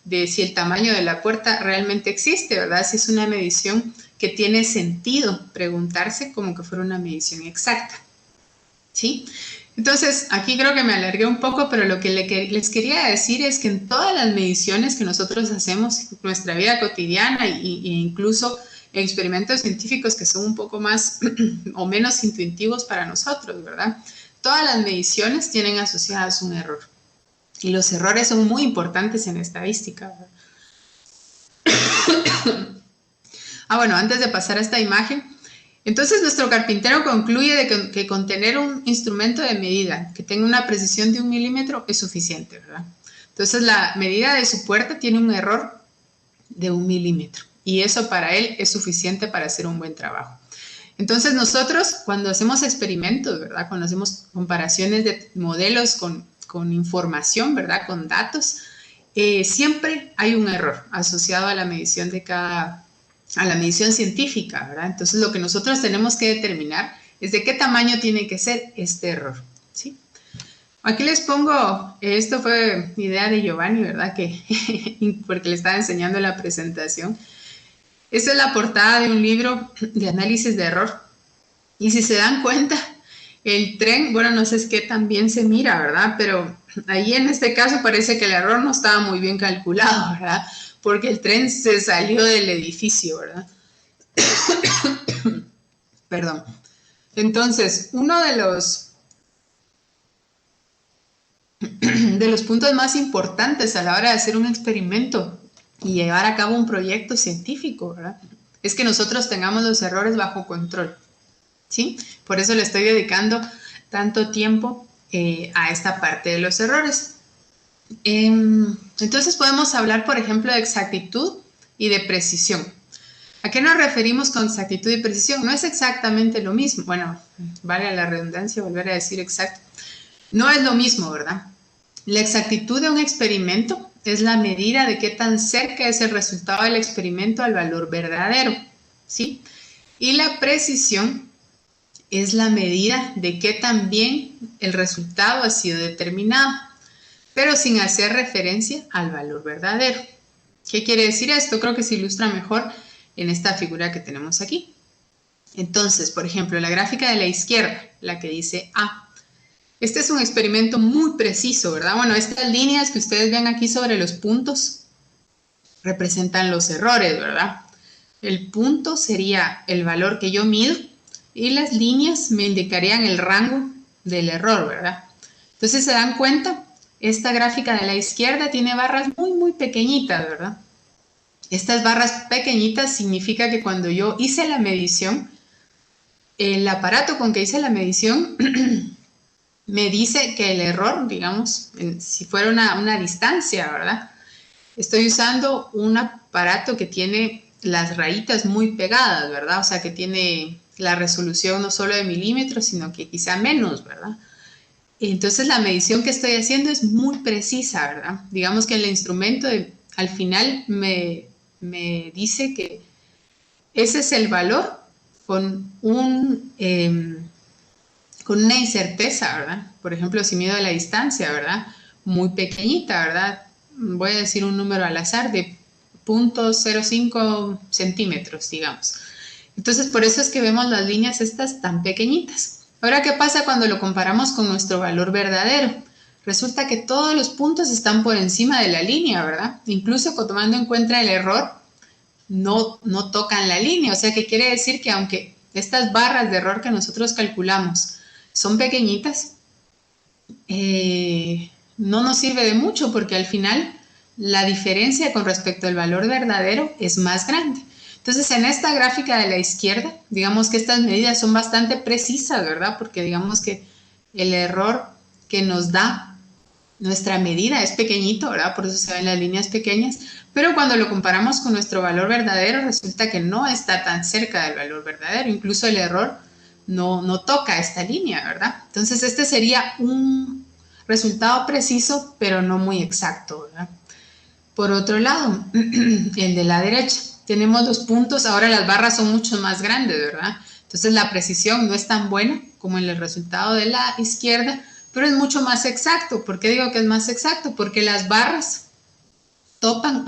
De si el tamaño de la puerta realmente existe, ¿verdad? Si es una medición que tiene sentido preguntarse como que fuera una medición exacta, ¿sí? Entonces, aquí creo que me alargué un poco, pero lo que les quería decir es que en todas las mediciones que nosotros hacemos en nuestra vida cotidiana e incluso experimentos científicos que son un poco más o menos intuitivos para nosotros, ¿verdad? Todas las mediciones tienen asociadas un error. Y los errores son muy importantes en estadística, ¿verdad? Bueno, antes de pasar a esta imagen, entonces nuestro carpintero concluye de que con tener un instrumento de medida que tenga una precisión de 1 milímetro es suficiente, ¿verdad? Entonces la medida de su puerta tiene un error de 1 milímetro y eso para él es suficiente para hacer un buen trabajo. Entonces nosotros cuando hacemos experimentos, ¿verdad? Cuando hacemos comparaciones de modelos con información, ¿verdad? Con datos, siempre hay un error asociado a la medición a la medición científica, ¿verdad? Entonces lo que nosotros tenemos que determinar es de qué tamaño tiene que ser este error, ¿sí? Aquí les pongo, esto fue idea de Giovanni, ¿verdad? Porque le estaba enseñando la presentación. Esta es la portada de un libro de análisis de error. Y si se dan cuenta, el tren, bueno, no sé es qué tan bien se mira, ¿verdad? Pero ahí en este caso parece que el error no estaba muy bien calculado, ¿verdad? Porque el tren se salió del edificio, ¿verdad? Perdón. Entonces, uno de los puntos más importantes a la hora de hacer un experimento y llevar a cabo un proyecto científico, ¿verdad? Es que nosotros tengamos los errores bajo control, ¿sí? Por eso le estoy dedicando tanto tiempo a esta parte de los errores. Entonces podemos hablar, por ejemplo, de exactitud y de precisión. ¿A qué nos referimos con exactitud y precisión? No es exactamente lo mismo. Bueno, vale la redundancia volver a decir exacto. No es lo mismo, ¿verdad? La exactitud de un experimento es la medida de qué tan cerca es el resultado del experimento al valor verdadero, ¿sí? Y la precisión es la medida de qué tan bien el resultado ha sido determinado, pero sin hacer referencia al valor verdadero. ¿Qué quiere decir esto? Creo que se ilustra mejor en esta figura que tenemos aquí. Entonces, por ejemplo, la gráfica de la izquierda, la que dice A. Este es un experimento muy preciso, ¿verdad? Bueno, estas líneas que ustedes ven aquí sobre los puntos representan los errores, ¿verdad? El punto sería el valor que yo mido y las líneas me indicarían el rango del error, ¿verdad? Entonces, ¿se dan cuenta? Esta gráfica de la izquierda tiene barras muy pequeñitas, ¿verdad? Estas barras pequeñitas significa que cuando yo hice la medición, el aparato con que hice la medición me dice que el error, digamos, si fuera una distancia, ¿verdad? Estoy usando un aparato que tiene las rayitas muy pegadas, ¿verdad? O sea, que tiene la resolución no solo de milímetros, sino que quizá menos, ¿verdad? Entonces la medición que estoy haciendo es muy precisa, ¿verdad? Digamos que el instrumento al final me dice que ese es el valor con con una incerteza, ¿verdad? Por ejemplo, si mido la distancia, ¿verdad? Muy pequeñita, ¿verdad? Voy a decir un número al azar de 0.05 centímetros, digamos. Entonces, por eso es que vemos las líneas estas tan pequeñitas. Ahora, ¿qué pasa cuando lo comparamos con nuestro valor verdadero? Resulta que todos los puntos están por encima de la línea, ¿verdad? Incluso tomando en cuenta el error, no tocan la línea. O sea, que quiere decir que aunque estas barras de error que nosotros calculamos son pequeñitas, no nos sirve de mucho porque al final la diferencia con respecto al valor verdadero es más grande. Entonces, en esta gráfica de la izquierda, digamos que estas medidas son bastante precisas, ¿verdad? Porque digamos que el error que nos da nuestra medida es pequeñito, ¿verdad? Por eso se ven las líneas pequeñas, pero cuando lo comparamos con nuestro valor verdadero, resulta que no está tan cerca del valor verdadero, incluso el error no toca esta línea, ¿verdad? Entonces, este sería un resultado preciso, pero no muy exacto, ¿verdad? Por otro lado, el de la derecha, tenemos los puntos, ahora las barras son mucho más grandes, ¿verdad? Entonces la precisión no es tan buena como en el resultado de la izquierda, pero es mucho más exacto. ¿Por qué digo que es más exacto? Porque las barras topan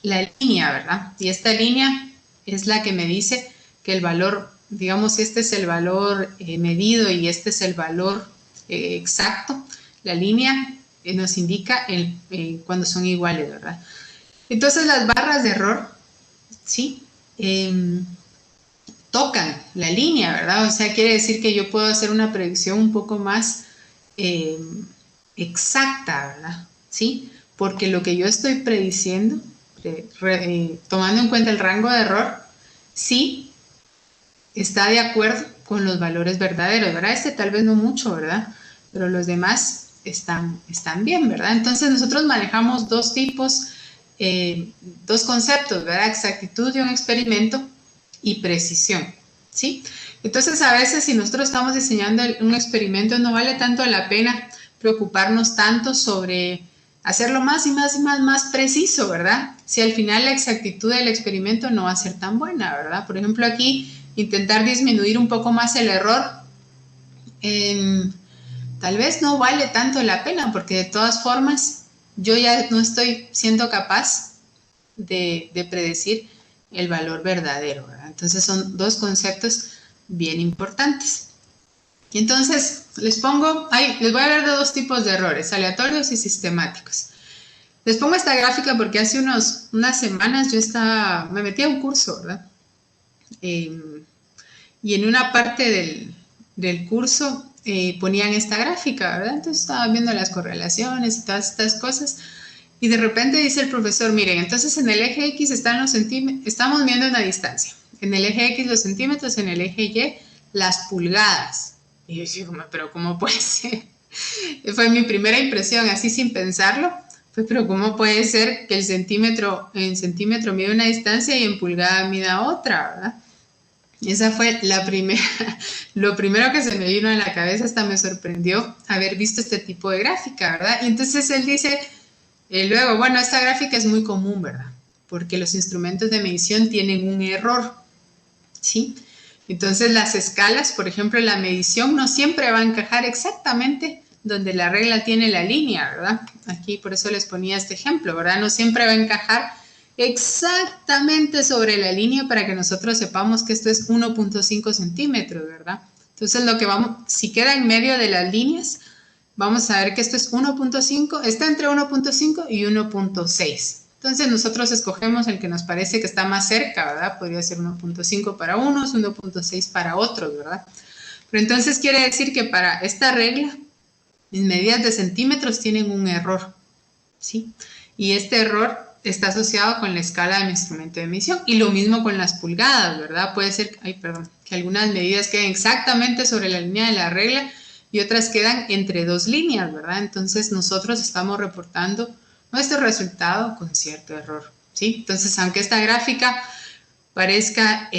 la línea, ¿verdad? Y esta línea es la que me dice que el valor, digamos, este es el valor medido y este es el valor exacto. La línea nos indica cuando son iguales, ¿verdad? Entonces las barras de error, ¿sí? Tocan la línea, ¿verdad? O sea, quiere decir que yo puedo hacer una predicción un poco más exacta, ¿verdad? ¿Sí? Porque lo que yo estoy prediciendo, tomando en cuenta el rango de error, sí está de acuerdo con los valores verdaderos, ¿verdad? Este tal vez no mucho, ¿verdad? Pero los demás están bien, ¿verdad? Entonces nosotros manejamos dos tipos, dos conceptos, ¿verdad? Exactitud de un experimento y precisión, ¿sí? Entonces a veces si nosotros estamos diseñando un experimento no vale tanto la pena preocuparnos tanto sobre hacerlo más y más y más preciso, ¿verdad? Si al final la exactitud del experimento no va a ser tan buena, ¿verdad? Por ejemplo aquí intentar disminuir un poco más el error, tal vez no vale tanto la pena porque de todas formas yo ya no estoy siendo capaz de predecir el valor verdadero, ¿verdad? Entonces son dos conceptos bien importantes. Y entonces les voy a hablar de dos tipos de errores, aleatorios y sistemáticos. Les pongo esta gráfica porque hace unas semanas me metí a un curso, ¿verdad? Y en una parte del curso ponían esta gráfica, ¿verdad? Entonces estaba viendo las correlaciones y todas estas cosas. Y de repente dice el profesor, miren, entonces en el eje X están los centímetros, estamos viendo una distancia. En el eje X los centímetros, en el eje Y las pulgadas. Y yo digo, pero ¿cómo puede ser? Fue mi primera impresión, así sin pensarlo. Pero ¿cómo puede ser que en centímetro mide una distancia y en pulgada mida otra, ¿verdad? Esa fue lo primero que se me vino a la cabeza, hasta me sorprendió haber visto este tipo de gráfica, ¿verdad? Y entonces él dice, luego, bueno, esta gráfica es muy común, ¿verdad? Porque los instrumentos de medición tienen un error, ¿sí? Entonces las escalas, por ejemplo, la medición no siempre va a encajar exactamente donde la regla tiene la línea, ¿verdad? Aquí por eso les ponía este ejemplo, ¿verdad? No siempre va a encajar exactamente sobre la línea para que nosotros sepamos que esto es 1.5 centímetros, ¿verdad? Entonces si queda en medio de las líneas, vamos a ver que esto es 1.5, está entre 1.5 y 1.6. Entonces nosotros escogemos el que nos parece que está más cerca, ¿verdad? Podría ser 1.5 para unos, 1.6 para otros, ¿verdad? Pero entonces quiere decir que para esta regla, en medidas de centímetros tienen un error, ¿sí? Y este error está asociado con la escala de mi instrumento de medición. Y lo mismo con las pulgadas, ¿verdad? Puede ser, que algunas medidas queden exactamente sobre la línea de la regla y otras quedan entre dos líneas, ¿verdad? Entonces nosotros estamos reportando nuestro resultado con cierto error. ¿sí? Entonces, aunque esta gráfica parezca,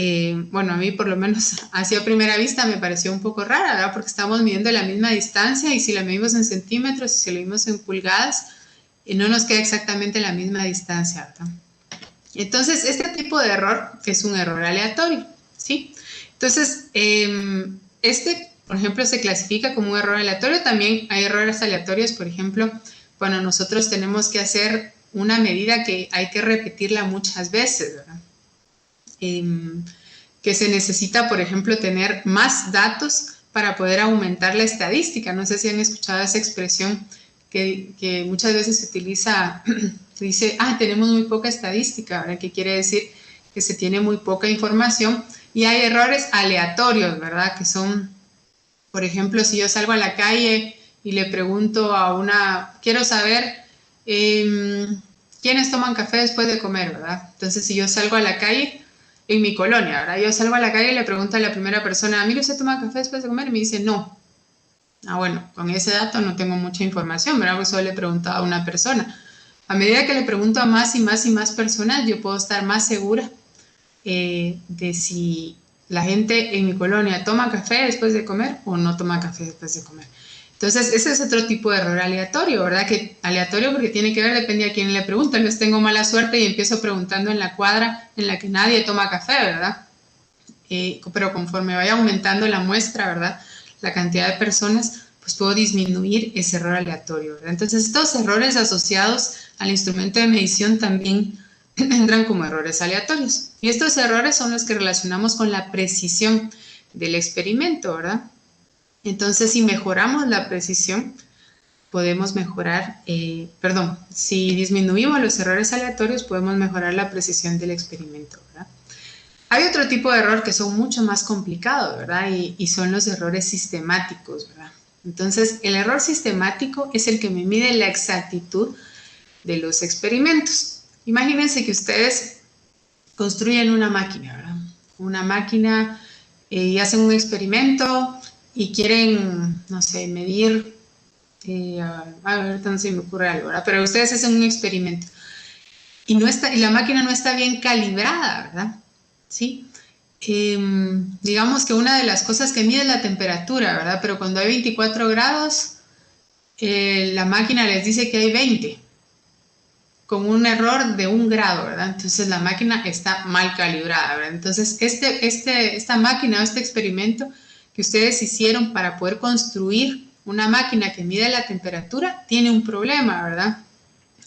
bueno, a mí por lo menos así a primera vista me pareció un poco rara, ¿verdad? Porque estamos midiendo la misma distancia y si la medimos en centímetros y si la medimos en pulgadas, no nos queda exactamente la misma distancia, ¿verdad? Entonces, este tipo de error es un error aleatorio, ¿sí? Entonces, por ejemplo, se clasifica como un error aleatorio. También hay errores aleatorios, por ejemplo, cuando nosotros tenemos que hacer una medida que hay que repetirla muchas veces, ¿verdad? Que se necesita, por ejemplo, tener más datos para poder aumentar la estadística. No sé si han escuchado esa expresión que muchas veces se utiliza, se dice, tenemos muy poca estadística, ¿verdad? Que quiere decir que se tiene muy poca información y hay errores aleatorios, ¿verdad? Que son, por ejemplo, si yo salgo a la calle y le pregunto quiero saber quiénes toman café después de comer, ¿verdad? Entonces, si yo salgo a la calle, en mi colonia, ¿verdad? Yo salgo a la calle y le pregunto a la primera persona, ¿mire, usted toma café después de comer? Y me dice, no. Bueno, con ese dato no tengo mucha información, ¿verdad? Porque solo le he preguntado a una persona. A medida que le pregunto a más y más y más personas, yo puedo estar más segura de si la gente en mi colonia toma café después de comer o no toma café después de comer. Entonces, ese es otro tipo de error aleatorio, ¿verdad? Que aleatorio porque tiene que ver, depende a quién le pregunta. Entonces tengo mala suerte y empiezo preguntando en la cuadra en la que nadie toma café, ¿verdad? Pero conforme vaya aumentando la muestra, ¿verdad? La cantidad de personas, pues puedo disminuir ese error aleatorio, ¿verdad? Entonces, estos errores asociados al instrumento de medición también entran como errores aleatorios. Y estos errores son los que relacionamos con la precisión del experimento, ¿verdad? Entonces, si mejoramos la precisión, podemos mejorar, si disminuimos los errores aleatorios, podemos mejorar la precisión del experimento, ¿verdad? Hay otro tipo de error que son mucho más complicados, ¿verdad? Y son los errores sistemáticos, ¿verdad? Entonces, el error sistemático es el que me mide la exactitud de los experimentos. Imagínense que ustedes construyen una máquina, ¿verdad? Una máquina y hacen un experimento y quieren, no sé, medir, a ver, no se me ocurre algo, ¿verdad? Pero ustedes hacen un experimento y la máquina no está bien calibrada, ¿verdad? ¿Sí? Digamos que una de las cosas que mide es la temperatura, ¿verdad? Pero cuando hay 24 grados, la máquina les dice que hay 20, con un error de 1 grado, ¿verdad? Entonces la máquina está mal calibrada, ¿verdad? Entonces esta máquina o este experimento que ustedes hicieron para poder construir una máquina que mide la temperatura tiene un problema, ¿verdad?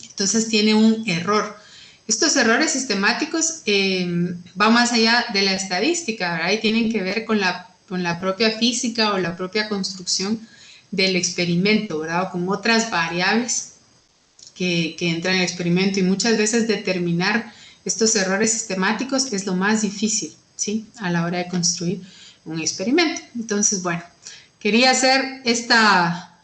Entonces tiene un error. Estos errores sistemáticos van más allá de la estadística, ¿verdad? Y tienen que ver con la propia física o la propia construcción del experimento, ¿verdad? O con otras variables que entran en el experimento. Y muchas veces determinar estos errores sistemáticos es lo más difícil, ¿sí? A la hora de construir un experimento. Entonces, bueno, quería hacer esta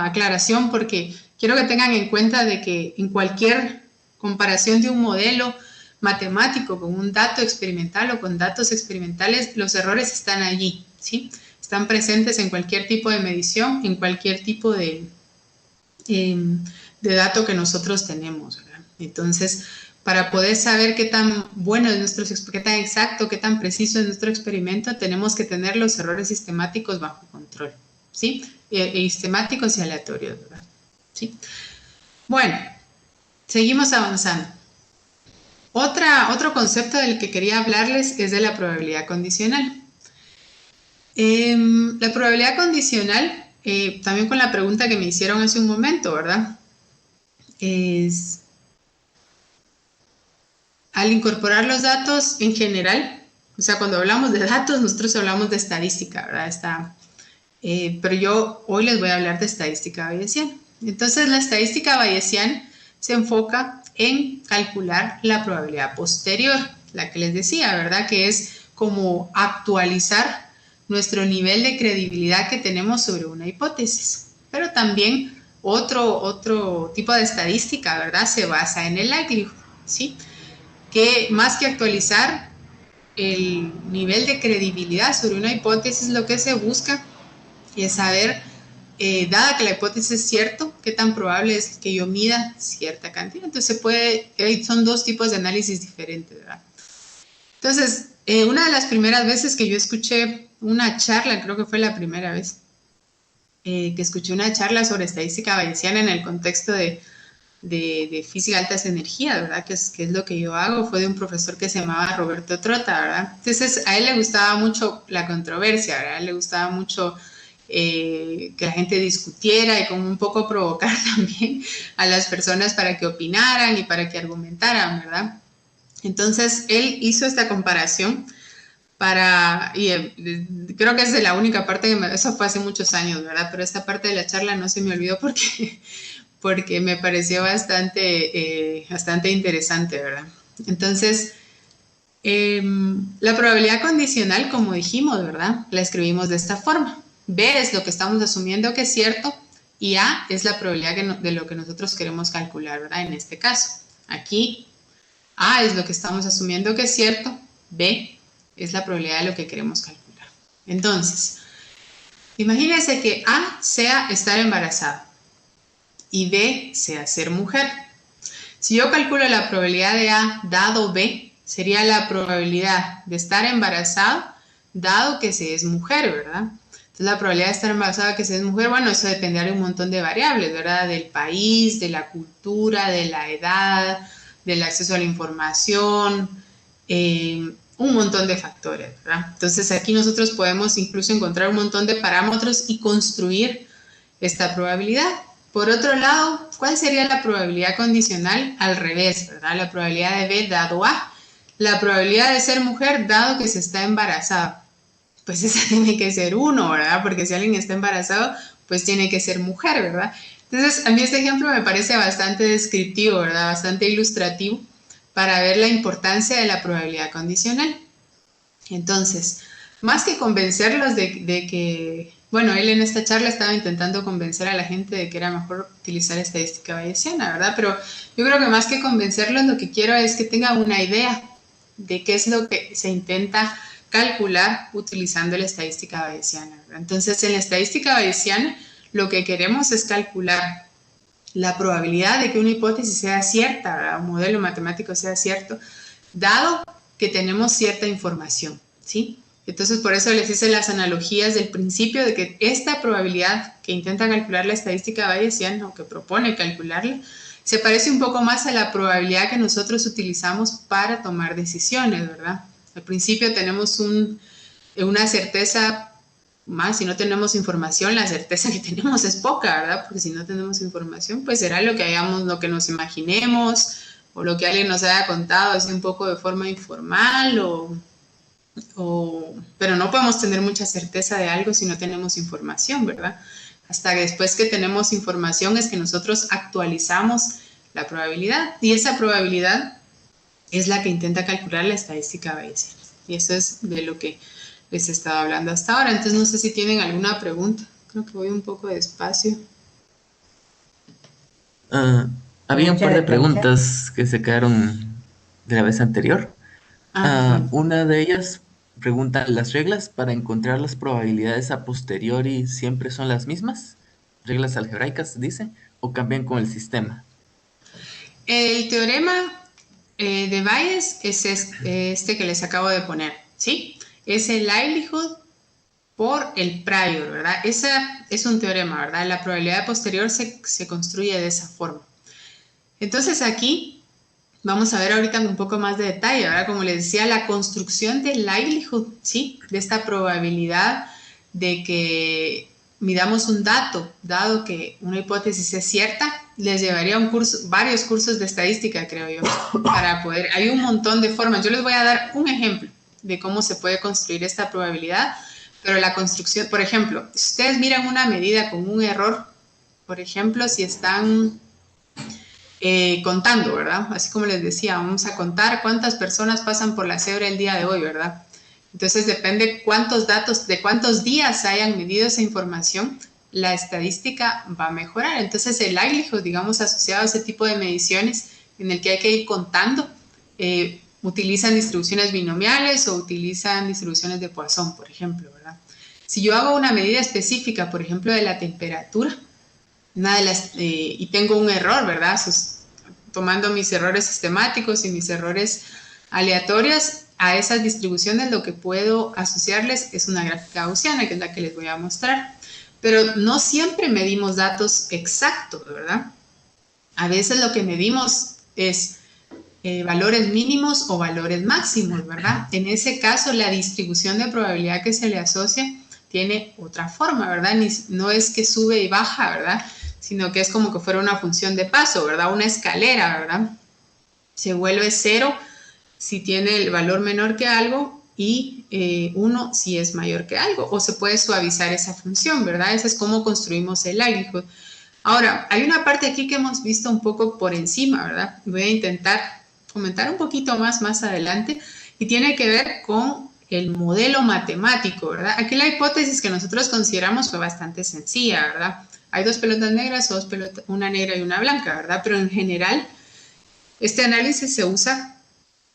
aclaración porque quiero que tengan en cuenta de que en cualquier comparación de un modelo matemático con un dato experimental o con datos experimentales, los errores están allí, ¿sí? Están presentes en cualquier tipo de medición, en cualquier tipo de dato que nosotros tenemos, ¿verdad? Entonces, para poder saber qué tan bueno es qué tan exacto, qué tan preciso es nuestro experimento, tenemos que tener los errores sistemáticos bajo control, ¿sí? Sistemáticos y aleatorios, ¿verdad? ¿Sí? Bueno, seguimos avanzando. Otro concepto del que quería hablarles es de la probabilidad condicional. La probabilidad condicional, también con la pregunta que me hicieron hace un momento, ¿verdad? Es al incorporar los datos en general, o sea, cuando hablamos de datos, nosotros hablamos de estadística, ¿verdad? Pero yo hoy les voy a hablar de estadística bayesiana. Entonces, la estadística bayesiana se enfoca en calcular la probabilidad posterior, la que les decía, ¿verdad? Que es como actualizar nuestro nivel de credibilidad que tenemos sobre una hipótesis. Pero también otro tipo de estadística, ¿verdad? Se basa en el likelihood, ¿sí? Que más que actualizar el nivel de credibilidad sobre una hipótesis, lo que se busca es saber dada que la hipótesis es cierto, ¿qué tan probable es que yo mida cierta cantidad? Entonces son dos tipos de análisis diferentes, ¿verdad? Entonces, una de las primeras veces que yo escuché una charla, creo que fue la primera vez, que escuché una charla sobre estadística bayesiana en el contexto de física de altas energías, ¿verdad? Que es lo que yo hago, fue de un profesor que se llamaba Roberto Trota, ¿verdad? Entonces, a él le gustaba mucho la controversia, ¿verdad? A él le gustaba mucho que la gente discutiera y como un poco provocar también a las personas para que opinaran y para que argumentaran, ¿verdad? Entonces, él hizo esta comparación creo que es de la única parte eso fue hace muchos años, ¿verdad? Pero esta parte de la charla no se me olvidó porque me pareció bastante interesante, ¿verdad? Entonces, la probabilidad condicional, como dijimos, ¿verdad? La escribimos de esta forma. B es lo que estamos asumiendo que es cierto y A es la probabilidad de lo que nosotros queremos calcular, ¿verdad? En este caso, aquí A es lo que estamos asumiendo que es cierto, B es la probabilidad de lo que queremos calcular. Entonces, imagínense que A sea estar embarazada y B sea ser mujer. Si yo calculo la probabilidad de A dado B, sería la probabilidad de estar embarazado dado que se es mujer, ¿verdad? Entonces la probabilidad de estar embarazada que se es mujer, bueno, eso dependerá de un montón de variables, ¿verdad? Del país, de la cultura, de la edad, del acceso a la información, un montón de factores, ¿verdad? Entonces aquí nosotros podemos incluso encontrar un montón de parámetros y construir esta probabilidad. Por otro lado, ¿cuál sería la probabilidad condicional al revés, ¿verdad? La probabilidad de B dado A. La probabilidad de ser mujer dado que se está embarazada. Pues esa tiene que ser 1, ¿verdad? Porque si alguien está embarazado, pues tiene que ser mujer, ¿verdad? Entonces, a mí este ejemplo me parece bastante descriptivo, ¿verdad? Bastante ilustrativo para ver la importancia de la probabilidad condicional. Entonces, más que convencerlos de que, bueno, él en esta charla estaba intentando convencer a la gente de que era mejor utilizar estadística bayesiana, ¿verdad? Pero yo creo que más que convencerlos, lo que quiero es que tengan una idea de qué es lo que se intenta calcular utilizando la estadística bayesiana, ¿verdad? Entonces, en la estadística bayesiana, lo que queremos es calcular la probabilidad de que una hipótesis sea cierta, ¿verdad? Un modelo matemático sea cierto, dado que tenemos cierta información, ¿sí? Entonces, por eso les hice las analogías del principio de que esta probabilidad que intenta calcular la estadística bayesiana o que propone calcularla, se parece un poco más a la probabilidad que nosotros utilizamos para tomar decisiones, ¿verdad? Al principio tenemos una certeza más, si no tenemos información, la certeza que tenemos es poca, ¿verdad? Porque si no tenemos información, pues será lo que nos imaginemos o lo que alguien nos haya contado así un poco de forma informal pero no podemos tener mucha certeza de algo si no tenemos información, ¿verdad? Hasta que después que tenemos información es que nosotros actualizamos la probabilidad y esa probabilidad es la que intenta calcular la estadística bayesiana. Y eso es de lo que les estaba hablando hasta ahora. Entonces no sé si tienen alguna pregunta. Creo que voy un poco despacio. Había un par de preguntas que se quedaron de la vez anterior. Una de ellas pregunta, ¿las reglas para encontrar las probabilidades a posteriori siempre son las mismas? ¿Reglas algebraicas, dice? ¿O cambian con el sistema? El teorema de Bayes es este que les acabo de poner, ¿sí? Es el likelihood por el prior, ¿verdad? Ese es un teorema, ¿verdad? La probabilidad posterior se construye de esa forma. Entonces aquí vamos a ver ahorita un poco más de detalle, ¿verdad? Como les decía, la construcción del likelihood, ¿sí? De esta probabilidad de que midamos un dato, dado que una hipótesis es cierta, les llevaría varios cursos de estadística, creo yo, para poder, hay un montón de formas. Yo les voy a dar un ejemplo de cómo se puede construir esta probabilidad, pero la construcción, por ejemplo, si ustedes miran una medida con un error, por ejemplo, si están contando, ¿verdad? Así como les decía, vamos a contar cuántas personas pasan por la cebra el día de hoy, ¿verdad? Entonces depende cuántos datos, de cuántos días hayan medido esa información, la estadística va a mejorar. Entonces el likelihood, digamos, asociado a ese tipo de mediciones en el que hay que ir contando, utilizan distribuciones binomiales o utilizan distribuciones de Poisson, por ejemplo, ¿verdad? Si yo hago una medida específica, por ejemplo, de la temperatura, y tengo un error, ¿verdad? Tomando mis errores sistemáticos y mis errores aleatorios, a esas distribuciones lo que puedo asociarles es una gráfica gaussiana, que es la que les voy a mostrar. Pero no siempre medimos datos exactos, ¿verdad? A veces lo que medimos es valores mínimos o valores máximos, ¿verdad? En ese caso, la distribución de probabilidad que se le asocia tiene otra forma, ¿verdad? No es que sube y baja, ¿verdad? Sino que es como que fuera una función de paso, ¿verdad? Una escalera, ¿verdad? Se vuelve 0 si tiene el valor menor que algo y 1 si es mayor que algo, o se puede suavizar esa función, ¿verdad? Ese es cómo construimos el likelihood. Ahora, hay una parte aquí que hemos visto un poco por encima, ¿verdad? Voy a intentar comentar un poquito más adelante, y tiene que ver con el modelo matemático, ¿verdad? Aquí la hipótesis que nosotros consideramos fue bastante sencilla, ¿verdad? Hay 2 pelotas negras, una negra y una blanca, ¿verdad? Pero en general, este análisis se usa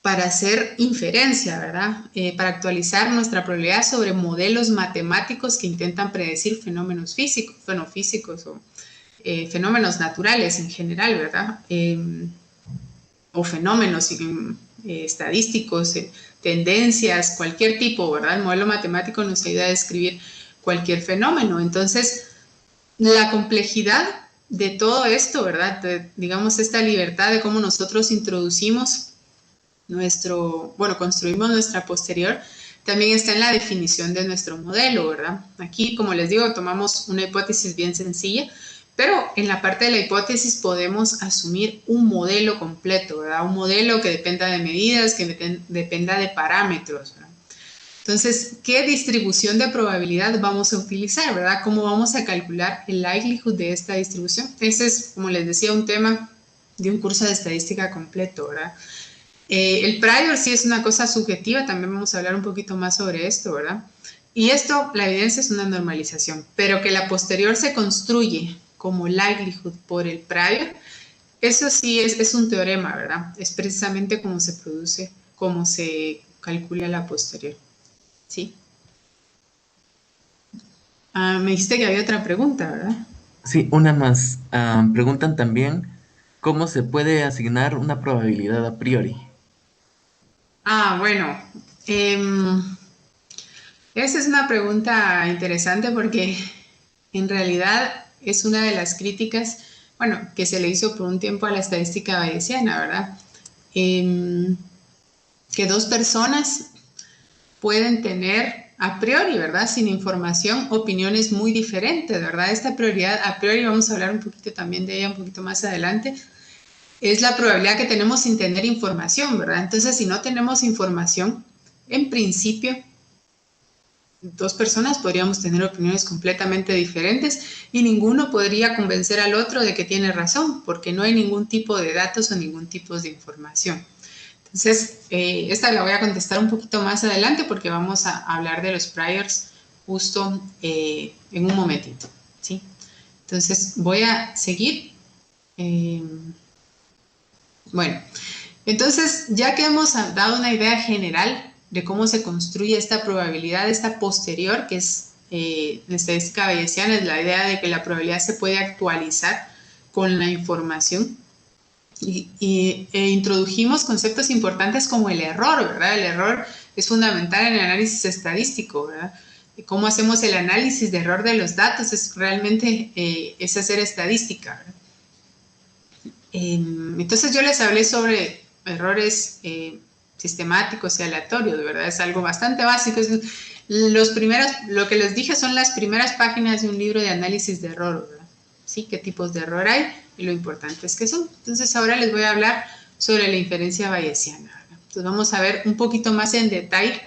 para hacer inferencia, ¿verdad? Para actualizar nuestra probabilidad sobre modelos matemáticos que intentan predecir fenómenos físicos o fenómenos naturales en general, ¿verdad? O fenómenos estadísticos, tendencias, cualquier tipo, ¿verdad? El modelo matemático nos ayuda a describir cualquier fenómeno. Entonces, la complejidad de todo esto, ¿verdad? Digamos, esta libertad de cómo nosotros introducimos construimos nuestra posterior, también está en la definición de nuestro modelo, ¿verdad? Aquí, como les digo, tomamos una hipótesis bien sencilla, pero en la parte de la hipótesis podemos asumir un modelo completo, ¿verdad? Un modelo que dependa de medidas, que dependa de parámetros, ¿verdad? Entonces, ¿qué distribución de probabilidad vamos a utilizar, verdad? ¿Cómo vamos a calcular el likelihood de esta distribución? Ese es, como les decía, un tema de un curso de estadística completo, ¿verdad? El prior sí es una cosa subjetiva, también vamos a hablar un poquito más sobre esto, ¿verdad? Y esto, la evidencia es una normalización, pero que la posterior se construye como likelihood por el prior, eso sí es un teorema, ¿verdad? Es precisamente cómo se produce, cómo se calcula la posterior, ¿sí? Me dijiste que había otra pregunta, ¿verdad? Sí, una más. Preguntan también cómo se puede asignar una probabilidad a priori. Bueno, esa es una pregunta interesante porque en realidad es una de las críticas, que se le hizo por un tiempo a la estadística bayesiana, ¿verdad? Que 2 personas pueden tener a priori, ¿verdad? Sin información, opiniones muy diferentes, ¿verdad? Esta prioridad a priori, vamos a hablar un poquito también de ella un poquito más adelante, es la probabilidad que tenemos sin tener información, ¿verdad? Entonces, si no tenemos información, en principio, 2 personas podríamos tener opiniones completamente diferentes y ninguno podría convencer al otro de que tiene razón, porque no hay ningún tipo de datos o ningún tipo de información. Entonces, esta la voy a contestar un poquito más adelante porque vamos a hablar de los priors justo en un momentito, ¿sí? Entonces, voy a seguir. Bueno, entonces, ya que hemos dado una idea general de cómo se construye esta probabilidad, esta posterior, que es la estadística bayesiana, es la idea de que la probabilidad se puede actualizar con la información. Introdujimos conceptos importantes como el error, ¿verdad? El error es fundamental en el análisis estadístico, ¿verdad? Cómo hacemos el análisis de error de los datos es realmente es hacer estadística, ¿verdad? Entonces yo les hablé sobre errores sistemáticos y aleatorios, ¿verdad? Es algo bastante básico. Lo que les dije son las primeras páginas de un libro de análisis de error, ¿verdad? ¿Sí? ¿Qué tipos de error hay? Y lo importante es que son. Entonces ahora les voy a hablar sobre la inferencia bayesiana, ¿verdad? Entonces vamos a ver un poquito más en detalle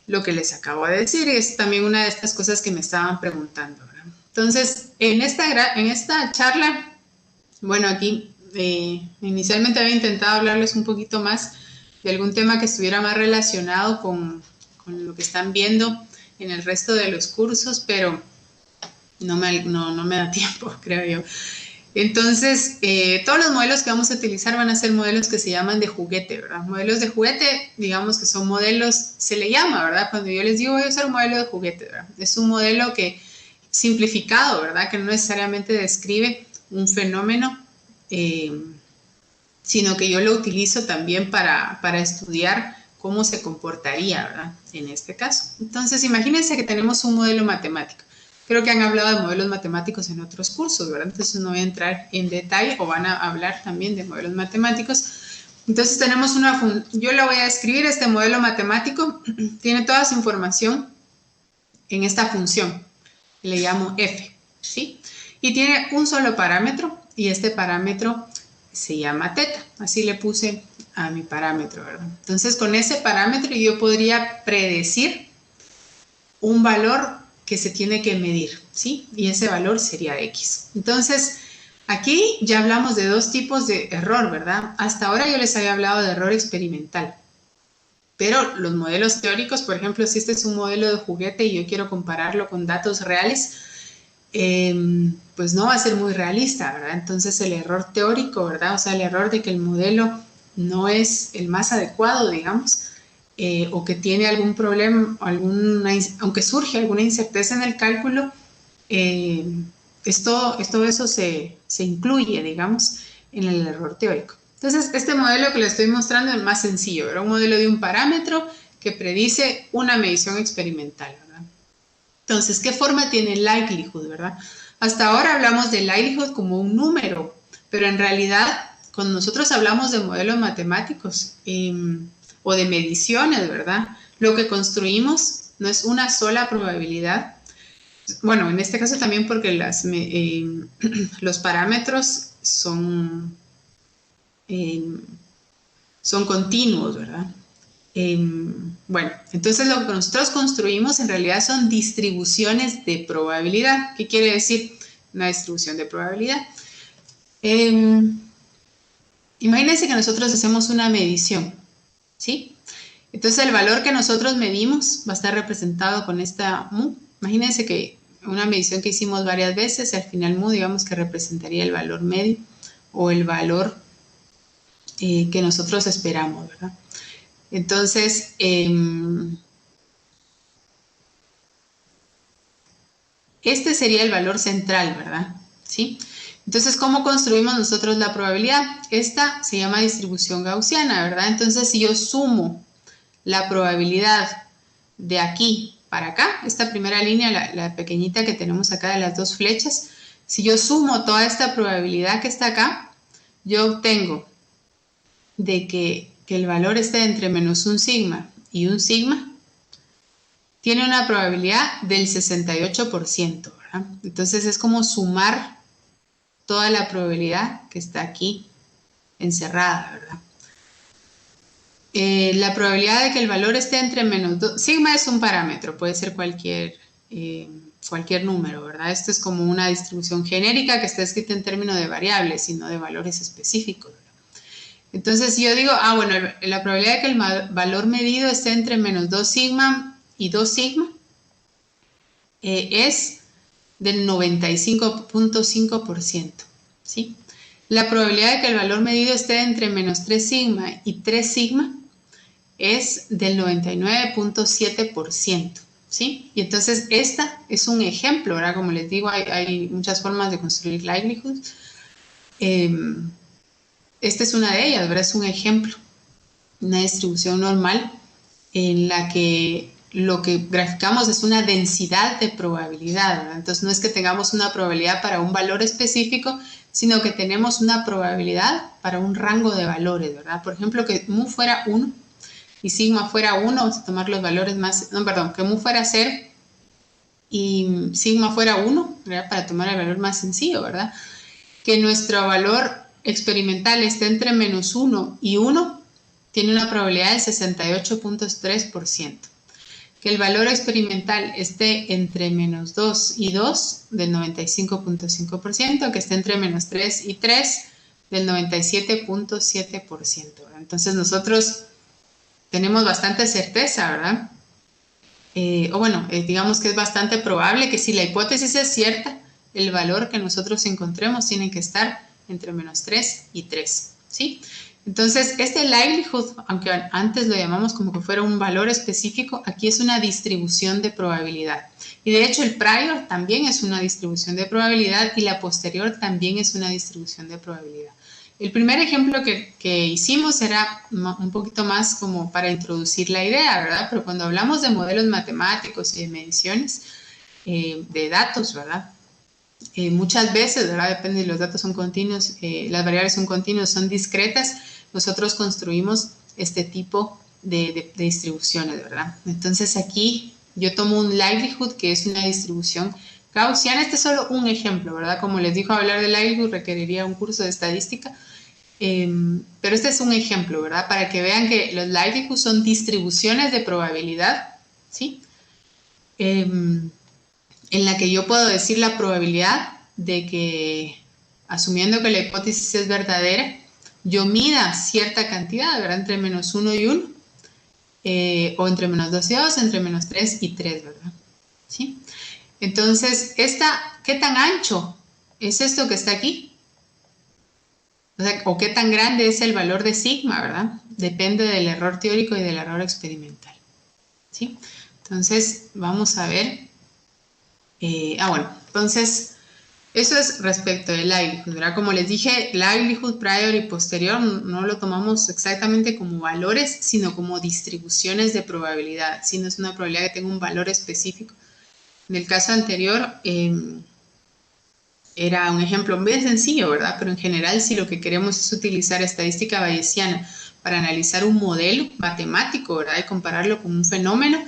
lo que les acabo de decir, y es también una de estas cosas que me estaban preguntando, ¿verdad? Entonces, en esta charla, aquí inicialmente había intentado hablarles un poquito más de algún tema que estuviera más relacionado con lo que están viendo en el resto de los cursos, pero no me da tiempo, creo yo. Entonces, todos los modelos que vamos a utilizar van a ser modelos que se llaman de juguete, ¿verdad? Modelos de juguete, digamos que son modelos, se le llama, ¿verdad? Cuando yo les digo voy a usar un modelo de juguete, ¿verdad? Es un modelo que simplificado, ¿verdad? Que no necesariamente describe un fenómeno, sino que yo lo utilizo también para estudiar cómo se comportaría, ¿verdad? En este caso. Entonces, imagínense que tenemos un modelo matemático. Creo que han hablado de modelos matemáticos en otros cursos, ¿verdad? Entonces no voy a entrar en detalle, o van a hablar también de modelos matemáticos. Entonces tenemos yo le voy a describir este modelo matemático, tiene toda su información en esta función, le llamo f, ¿sí? Y tiene un solo parámetro, y este parámetro se llama teta, así le puse a mi parámetro, ¿verdad? Entonces con ese parámetro yo podría predecir un valor que se tiene que medir, ¿sí? Y ese valor sería X. Entonces, aquí ya hablamos de dos tipos de error, ¿verdad? Hasta ahora yo les había hablado de error experimental. Pero los modelos teóricos, por ejemplo, si este es un modelo de juguete y yo quiero compararlo con datos reales, pues no va a ser muy realista, ¿verdad? Entonces el error teórico, ¿verdad? O sea, el error de que el modelo no es el más adecuado, digamos, o que tiene algún problema, aunque surge alguna incerteza en el cálculo, todo eso se incluye, digamos, en el error teórico. Entonces, este modelo que les estoy mostrando es más sencillo, ¿verdad? Un modelo de un parámetro que predice una medición experimental, ¿verdad? Entonces, ¿qué forma tiene el likelihood, verdad? Hasta ahora hablamos del likelihood como un número, pero en realidad, cuando nosotros hablamos de modelos matemáticos, o de mediciones, ¿verdad? Lo que construimos no es una sola probabilidad. Bueno, en este caso también porque los parámetros son continuos, ¿verdad? Bueno, entonces lo que nosotros construimos en realidad son distribuciones de probabilidad. ¿Qué quiere decir una distribución de probabilidad? Imagínense que nosotros hacemos una medición, ¿sí? Entonces el valor que nosotros medimos va a estar representado con esta mu. Imagínense que una medición que hicimos varias veces, al final mu, digamos que representaría el valor medio o el valor que nosotros esperamos, ¿verdad? Entonces, este sería el valor central, ¿verdad? ¿Sí? Entonces, ¿cómo construimos nosotros la probabilidad? Esta se llama distribución gaussiana, ¿verdad? Entonces, si yo sumo la probabilidad de aquí para acá, esta primera línea, la pequeñita que tenemos acá de las dos flechas, si yo sumo toda esta probabilidad que está acá, yo obtengo de que el valor esté entre menos un sigma y un sigma, tiene una probabilidad del 68%, ¿verdad? Entonces es como sumar toda la probabilidad que está aquí encerrada, ¿verdad? La probabilidad de que el valor esté entre menos 2, sigma es un parámetro, puede ser cualquier número, ¿verdad? Esto es como una distribución genérica que está escrita en términos de variables y no de valores específicos, ¿verdad? Entonces, si yo digo, bueno, la probabilidad de que el valor medido esté entre menos 2 sigma y 2 sigma es del 95.5%, ¿sí? La probabilidad de que el valor medido esté entre menos 3 sigma y 3 sigma es del 99.7%, ¿sí? Y entonces esta es un ejemplo, ¿verdad? Como les digo, hay muchas formas de construir likelihood. Esta es una de ellas, ¿verdad? Es un ejemplo, una distribución normal en la que lo que graficamos es una densidad de probabilidad, ¿verdad? Entonces no es que tengamos una probabilidad para un valor específico, sino que tenemos una probabilidad para un rango de valores, ¿verdad? Por ejemplo, que mu fuera 1 y sigma fuera 1, vamos a tomar los valores más, no, perdón, que mu fuera 0 y sigma fuera 1, ¿verdad? Para tomar el valor más sencillo, ¿verdad? Que nuestro valor experimental esté entre menos 1 y 1, tiene una probabilidad del 68.3%. Que el valor experimental esté entre menos 2 y 2, del 95.5%, que esté entre menos 3 y 3, del 97.7%. Entonces nosotros tenemos bastante certeza, ¿verdad? Digamos que es bastante probable que si la hipótesis es cierta, el valor que nosotros encontremos tiene que estar entre -3 y 3, ¿sí? Entonces, este likelihood, aunque antes lo llamamos como que fuera un valor específico, aquí es una distribución de probabilidad. Y de hecho, el prior también es una distribución de probabilidad y la posterior también es una distribución de probabilidad. El primer ejemplo que hicimos era un poquito más como para introducir la idea, ¿verdad? Pero cuando hablamos de modelos matemáticos y de mediciones de datos, ¿verdad? Muchas veces, ¿verdad? Depende si los datos son continuos, las variables son continuas, son discretas, nosotros construimos este tipo de distribuciones, ¿verdad? Entonces aquí yo tomo un likelihood, que es una distribución gaussiana. Este es solo un ejemplo, ¿verdad? Como les dijo, hablar de likelihood requeriría un curso de estadística, pero este es un ejemplo, ¿verdad? Para que vean que los likelihoods son distribuciones de probabilidad, ¿sí? En la que yo puedo decir la probabilidad de que, asumiendo que la hipótesis es verdadera, yo mida cierta cantidad, ¿verdad? Entre -1 y 1, o entre -2 y 2, entre -3 y 3, ¿verdad? ¿Sí? Entonces, ¿qué tan ancho es esto que está aquí? O qué tan grande es el valor de sigma, ¿verdad? Depende del error teórico y del error experimental, ¿sí? Entonces, vamos a ver. Bueno, entonces, eso es respecto del likelihood, ¿verdad? Como les dije, likelihood prior y posterior no lo tomamos exactamente como valores, sino como distribuciones de probabilidad. Si no es una probabilidad que tenga un valor específico. En el caso anterior, era un ejemplo bien sencillo, ¿verdad? Pero en general, si lo que queremos es utilizar estadística bayesiana para analizar un modelo matemático, ¿verdad? Y compararlo con un fenómeno,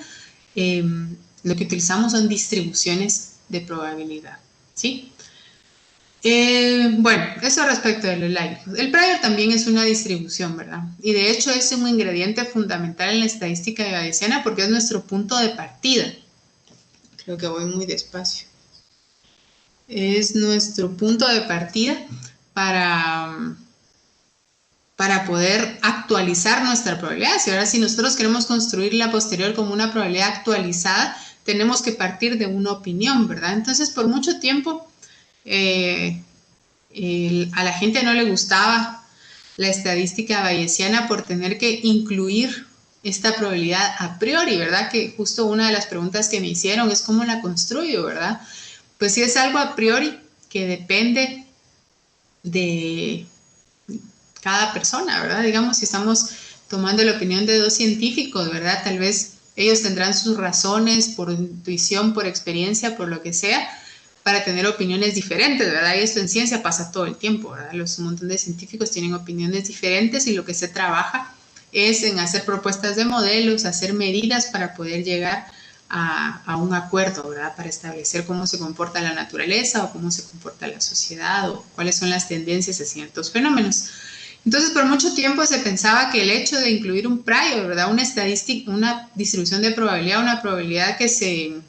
lo que utilizamos son distribuciones de probabilidad, ¿sí? Bueno, eso respecto de los likelihoods. El prior también es una distribución, ¿verdad? Y de hecho es un ingrediente fundamental en la estadística bayesiana porque es nuestro punto de partida. Creo que voy muy despacio. Es nuestro punto de partida para poder actualizar nuestra probabilidad. Ahora, si nosotros queremos construir la posterior como una probabilidad actualizada, tenemos que partir de una opinión, ¿verdad? Entonces, por mucho tiempo, a la gente no le gustaba la estadística bayesiana por tener que incluir esta probabilidad a priori, ¿verdad? Que justo una de las preguntas que me hicieron es cómo la construyo, ¿verdad? Pues sí, es algo a priori que depende de cada persona, ¿verdad? Digamos, si estamos tomando la opinión de dos científicos, ¿verdad? Tal vez ellos tendrán sus razones por intuición, por experiencia, por lo que sea, para tener opiniones diferentes, ¿verdad? Y esto en ciencia pasa todo el tiempo, ¿verdad? Un montón de científicos tienen opiniones diferentes y lo que se trabaja es en hacer propuestas de modelos, hacer medidas para poder llegar a un acuerdo, ¿verdad? Para establecer cómo se comporta la naturaleza o cómo se comporta la sociedad o cuáles son las tendencias a ciertos fenómenos. Entonces, por mucho tiempo se pensaba que el hecho de incluir un prior, ¿verdad? Una estadística, una distribución de probabilidad, una probabilidad que se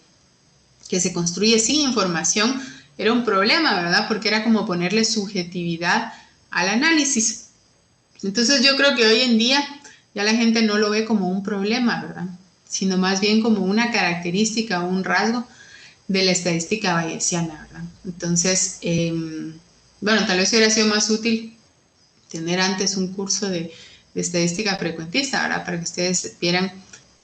construye sin información, era un problema, ¿verdad? Porque era como ponerle subjetividad al análisis. Entonces, yo creo que hoy en día ya la gente no lo ve como un problema, ¿verdad? Sino más bien como una característica o un rasgo de la estadística bayesiana, ¿verdad? Entonces, bueno, tal vez hubiera sido más útil tener antes un curso de estadística frecuentista, ¿verdad? Para que ustedes vieran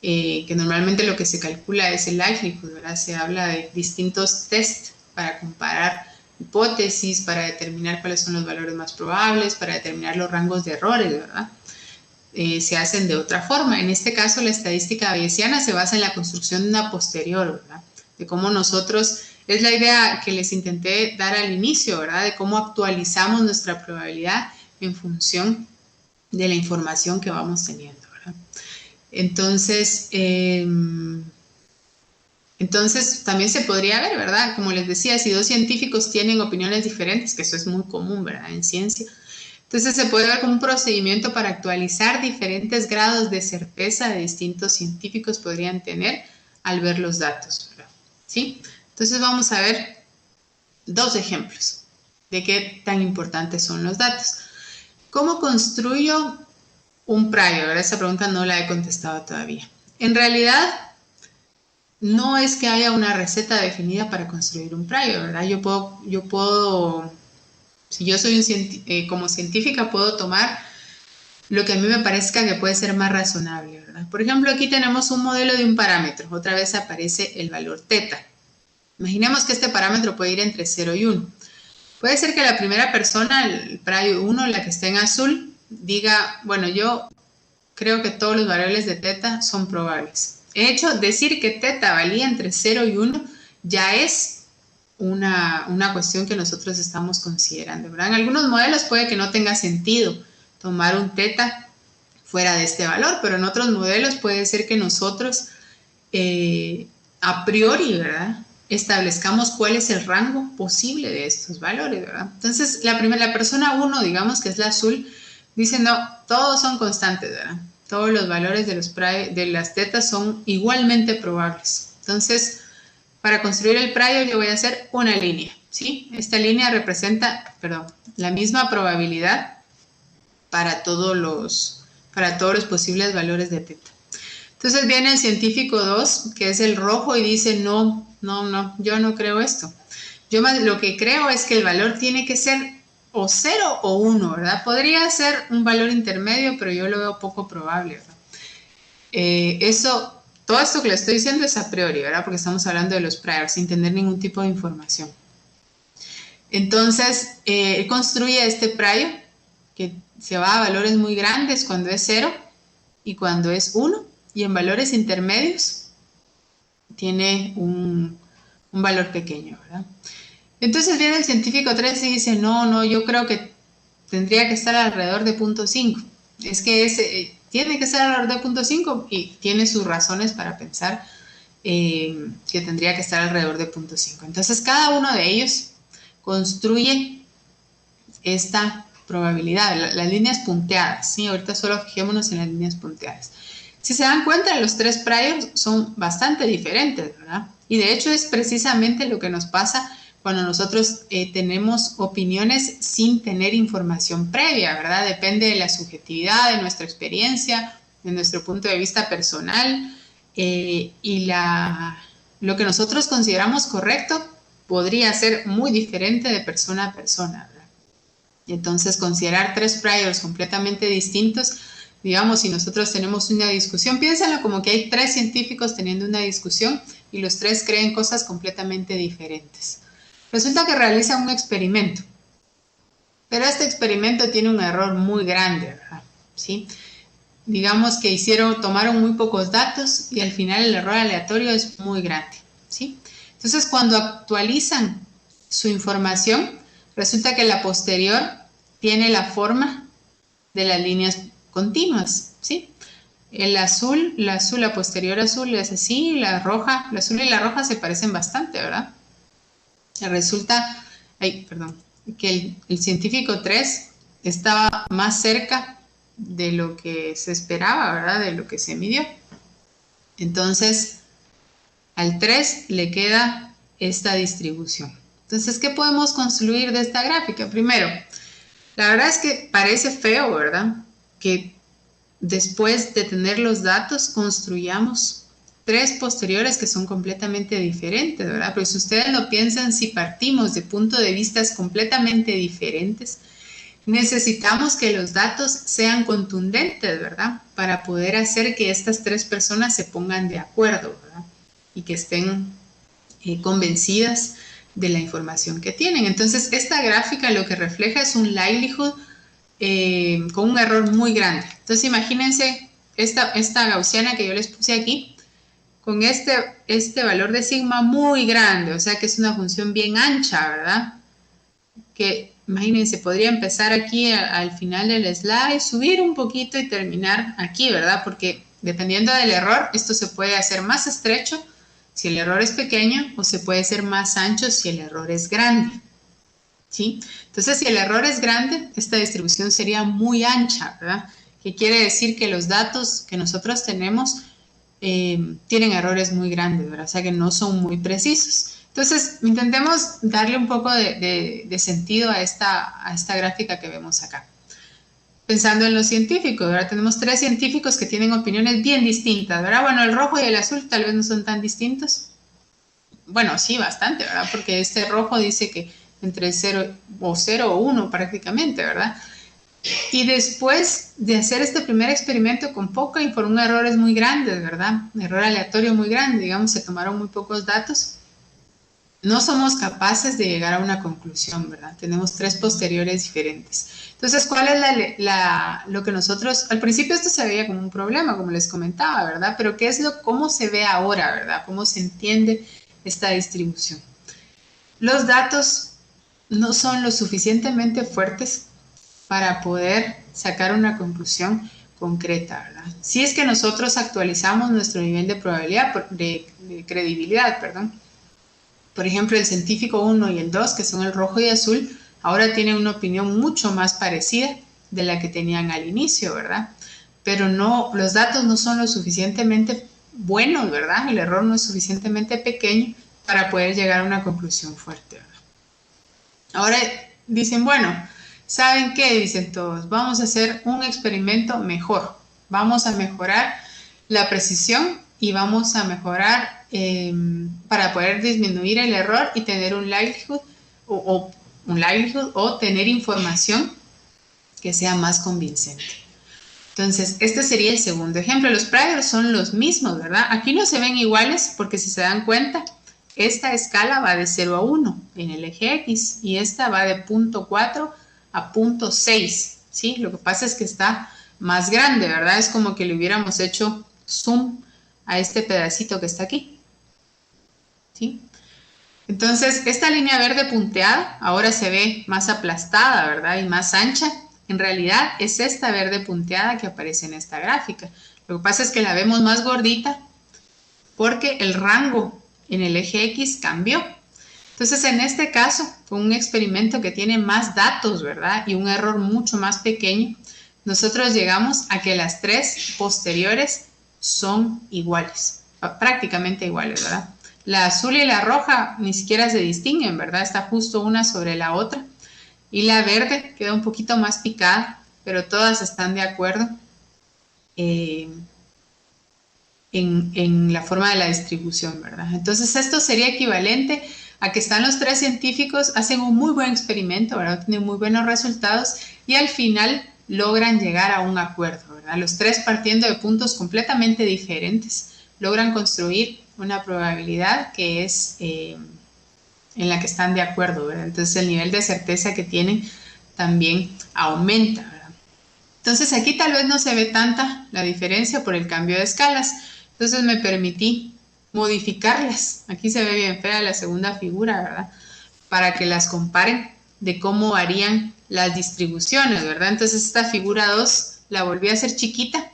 que normalmente lo que se calcula es el likelihood, ¿verdad? Se habla de distintos tests para comparar hipótesis, para determinar cuáles son los valores más probables, para determinar los rangos de errores, ¿verdad? Se hacen de otra forma. En este caso, la estadística bayesiana se basa en la construcción de una posterior, ¿verdad? De cómo nosotros, es la idea que les intenté dar al inicio, ¿verdad? De cómo actualizamos nuestra probabilidad en función de la información que vamos teniendo, ¿verdad? Entonces también se podría ver, ¿verdad? Como les decía, si dos científicos tienen opiniones diferentes, que eso es muy común, ¿verdad? En ciencia. Entonces se puede ver como un procedimiento para actualizar diferentes grados de certeza de distintos científicos podrían tener al ver los datos, ¿verdad? ¿Sí? Entonces vamos a ver dos ejemplos de qué tan importantes son los datos. ¿Cómo construyo un prior? Esa pregunta no la he contestado todavía. En realidad, no es que haya una receta definida para construir un prior, ¿verdad? Yo puedo, si yo soy como científica, puedo tomar lo que a mí me parezca que puede ser más razonable, ¿verdad? Por ejemplo, aquí tenemos un modelo de un parámetro. Otra vez aparece el valor teta. Imaginemos que este parámetro puede ir entre 0 y 1. Puede ser que la primera persona, el prior 1, la que está en azul, diga, bueno, yo creo que todos los variables de teta son probables. De hecho, decir que teta valía entre 0 y 1 ya es una cuestión que nosotros estamos considerando, ¿verdad? En algunos modelos puede que no tenga sentido tomar un teta fuera de este valor, pero en otros modelos puede ser que nosotros a priori, ¿verdad?, establezcamos cuál es el rango posible de estos valores, ¿verdad? Entonces, la persona 1, digamos que es la azul, dice, no, todos son constantes, ¿verdad? Todos los valores de las tetas son igualmente probables. Entonces, para construir el prior yo voy a hacer una línea, ¿sí? Esta línea representa, la misma probabilidad para todos los posibles valores de teta. Entonces viene el científico 2, que es el rojo, y dice, no, yo no creo esto. Yo lo que creo es que el valor tiene que ser o 0 o 1, ¿verdad? Podría ser un valor intermedio, pero yo lo veo poco probable, ¿verdad? Todo esto que le estoy diciendo es a priori, ¿verdad? Porque estamos hablando de los priors, sin tener ningún tipo de información. Entonces, construye este prior, que se va a valores muy grandes cuando es 0 y cuando es 1, y en valores intermedios tiene un valor pequeño, ¿verdad? Entonces viene el científico 3 y dice, no, yo creo que tendría que estar alrededor de 0.5. Es que tiene que estar alrededor de 0.5 y tiene sus razones para pensar que tendría que estar alrededor de 0.5. Entonces cada uno de ellos construye esta probabilidad, las líneas punteadas, ¿sí? Ahorita solo fijémonos en las líneas punteadas. Si se dan cuenta, los tres priors son bastante diferentes, ¿verdad? Y de hecho es precisamente lo que nos pasa cuando nosotros tenemos opiniones sin tener información previa, ¿verdad? Depende de la subjetividad, de nuestra experiencia, de nuestro punto de vista personal, y lo que nosotros consideramos correcto podría ser muy diferente de persona a persona, ¿verdad? Y entonces considerar tres priors completamente distintos, digamos, si nosotros tenemos una discusión, piénsalo como que hay tres científicos teniendo una discusión y los tres creen cosas completamente diferentes. Resulta que realizan un experimento, pero este experimento tiene un error muy grande, ¿verdad? ¿Sí? Digamos que tomaron muy pocos datos y al final el error aleatorio es muy grande, ¿sí? Entonces, cuando actualizan su información, resulta que la posterior tiene la forma de las líneas continuas, ¿sí? La posterior azul es así, la azul y la roja se parecen bastante, ¿verdad? Resulta, que el científico 3 estaba más cerca de lo que se esperaba, ¿verdad? De lo que se midió. Entonces, al 3 le queda esta distribución. Entonces, ¿qué podemos construir de esta gráfica? Primero, la verdad es que parece feo, ¿verdad? Que después de tener los datos construyamos tres posteriores que son completamente diferentes, ¿verdad? Pero si ustedes lo piensan, si partimos de puntos de vista completamente diferentes, necesitamos que los datos sean contundentes, ¿verdad? Para poder hacer que estas tres personas se pongan de acuerdo, ¿verdad? Y que estén convencidas de la información que tienen. Entonces, esta gráfica lo que refleja es un likelihood con un error muy grande. Entonces, imagínense esta gaussiana que yo les puse aquí, con este valor de sigma muy grande, o sea que es una función bien ancha, ¿verdad? Que, imagínense, podría empezar aquí al final del slide, subir un poquito y terminar aquí, ¿verdad? Porque dependiendo del error, esto se puede hacer más estrecho si el error es pequeño o se puede hacer más ancho si el error es grande, ¿sí? Entonces, si el error es grande, esta distribución sería muy ancha, ¿verdad? Que quiere decir que los datos que nosotros tenemos tienen errores muy grandes, ¿verdad? O sea que no son muy precisos. Entonces, intentemos darle un poco de sentido a esta gráfica que vemos acá. pensando en los científicos, ¿verdad? Tenemos 3 científicos que tienen opiniones bien distintas, ¿verdad? Bueno, el rojo y el azul tal vez no son tan distintos. Bueno, sí, bastante, ¿verdad? Porque este rojo dice que entre 0 o 1 prácticamente, ¿verdad? Y después de hacer este primer experimento con poca información, errores muy grandes, ¿verdad? Un error aleatorio muy grande, digamos, se tomaron muy pocos datos. No somos capaces de llegar a una conclusión, ¿verdad? Tenemos 3 posteriores diferentes. Entonces, ¿cuál es lo que nosotros, al principio esto se veía como un problema, como les comentaba, ¿verdad? Pero cómo se ve ahora, ¿verdad? ¿Cómo se entiende esta distribución? Los datos no son lo suficientemente fuertes para poder sacar una conclusión concreta, ¿verdad? Si es que nosotros actualizamos nuestro nivel de probabilidad, de credibilidad, perdón. Por ejemplo, el científico 1 y el 2, que son el rojo y azul, ahora tienen una opinión mucho más parecida de la que tenían al inicio, ¿verdad? Pero no, los datos no son lo suficientemente buenos, ¿verdad? El error no es suficientemente pequeño para poder llegar a una conclusión fuerte, ¿verdad? Ahora dicen, bueno, ¿saben qué? Dicen todos, vamos a hacer un experimento mejor. Vamos a mejorar la precisión y vamos a mejorar para poder disminuir el error y tener un likelihood o tener información que sea más convincente. Entonces, este sería el segundo ejemplo. Los priors son los mismos, ¿verdad? Aquí no se ven iguales porque si se dan cuenta, esta escala va de 0 a 1 en el eje X y esta va de 0.4 a 0.6, ¿sí? Lo que pasa es que está más grande, ¿verdad? Es como que le hubiéramos hecho zoom a este pedacito que está aquí, ¿sí? Entonces, esta línea verde punteada ahora se ve más aplastada, ¿verdad? Y más ancha. En realidad es esta verde punteada que aparece en esta gráfica. Lo que pasa es que la vemos más gordita porque el rango en el eje X cambió. Entonces, en este caso, con un experimento que tiene más datos, ¿verdad? Y un error mucho más pequeño, nosotros llegamos a que las 3 posteriores son iguales, prácticamente iguales, ¿verdad? La azul y la roja ni siquiera se distinguen, ¿verdad? Está justo una sobre la otra. Y la verde queda un poquito más picada, pero todas están de acuerdo en la forma de la distribución, ¿verdad? Entonces esto sería equivalente a que están los 3 científicos, hacen un muy buen experimento, ¿verdad? Tienen muy buenos resultados y al final logran llegar a un acuerdo, ¿verdad? Los 3 partiendo de puntos completamente diferentes logran construir una probabilidad que es en la que están de acuerdo, ¿verdad? Entonces el nivel de certeza que tienen también aumenta, ¿verdad? Entonces aquí tal vez no se ve tanta la diferencia por el cambio de escalas, entonces me permití modificarlas. Aquí se ve bien fea la segunda figura, ¿verdad? Para que las comparen de cómo harían las distribuciones, ¿verdad? Entonces esta figura 2 la volví a hacer chiquita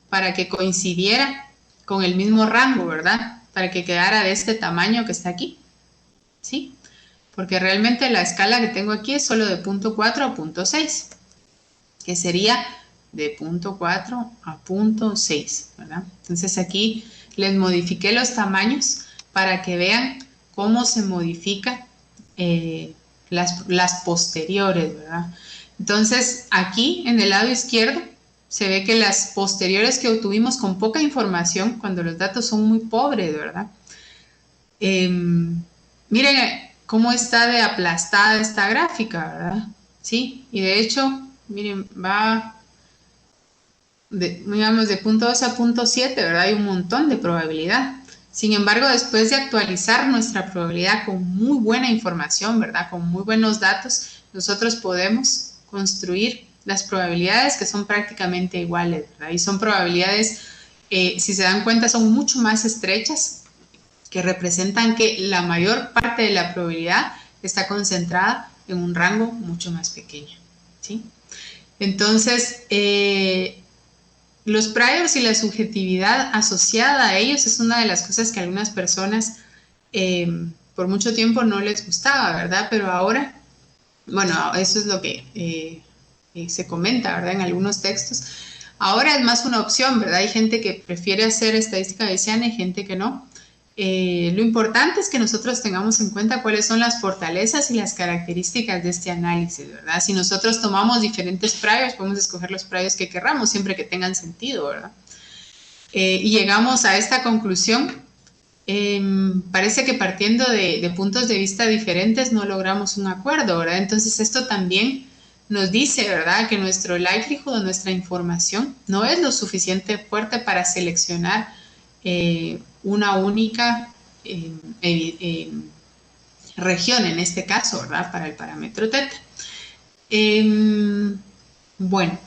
para que coincidiera con el mismo rango, ¿verdad? Para que quedara de este tamaño que está aquí, ¿sí? Porque realmente la escala que tengo aquí es solo de 0.4 a 0.6, que sería de 0.4 a 0.6, ¿verdad? Entonces aquí les modifiqué los tamaños para que vean cómo se modifican las posteriores, ¿verdad? Entonces aquí en el lado izquierdo se ve que las posteriores que obtuvimos con poca información, cuando los datos son muy pobres, ¿verdad? Miren cómo está de aplastada esta gráfica, ¿verdad? Sí, y de hecho, miren, va, digamos, de 0.2 a 0.7, ¿verdad? Hay un montón de probabilidad. Sin embargo, después de actualizar nuestra probabilidad con muy buena información, ¿verdad? Con muy buenos datos, nosotros podemos construir las probabilidades que son prácticamente iguales, ¿verdad? Y son probabilidades, si se dan cuenta, son mucho más estrechas, que representan que la mayor parte de la probabilidad está concentrada en un rango mucho más pequeño, ¿sí? Entonces, los priors y la subjetividad asociada a ellos es una de las cosas que a algunas personas por mucho tiempo no les gustaba, ¿verdad? Pero ahora, bueno, eso es lo que se comenta, ¿verdad? En algunos textos. Ahora es más una opción, ¿verdad? Hay gente que prefiere hacer estadística bayesiana y gente que no. Lo importante es que nosotros tengamos en cuenta cuáles son las fortalezas y las características de este análisis, ¿verdad? Si nosotros tomamos diferentes priors, podemos escoger los priors que querramos, siempre que tengan sentido, ¿verdad? Y llegamos a esta conclusión. Parece que partiendo de puntos de vista diferentes no logramos un acuerdo, ¿verdad? Entonces esto también nos dice, ¿verdad?, que nuestro likelihood o nuestra información no es lo suficiente fuerte para seleccionar una única región, en este caso, ¿verdad?, para el parámetro teta. Bueno,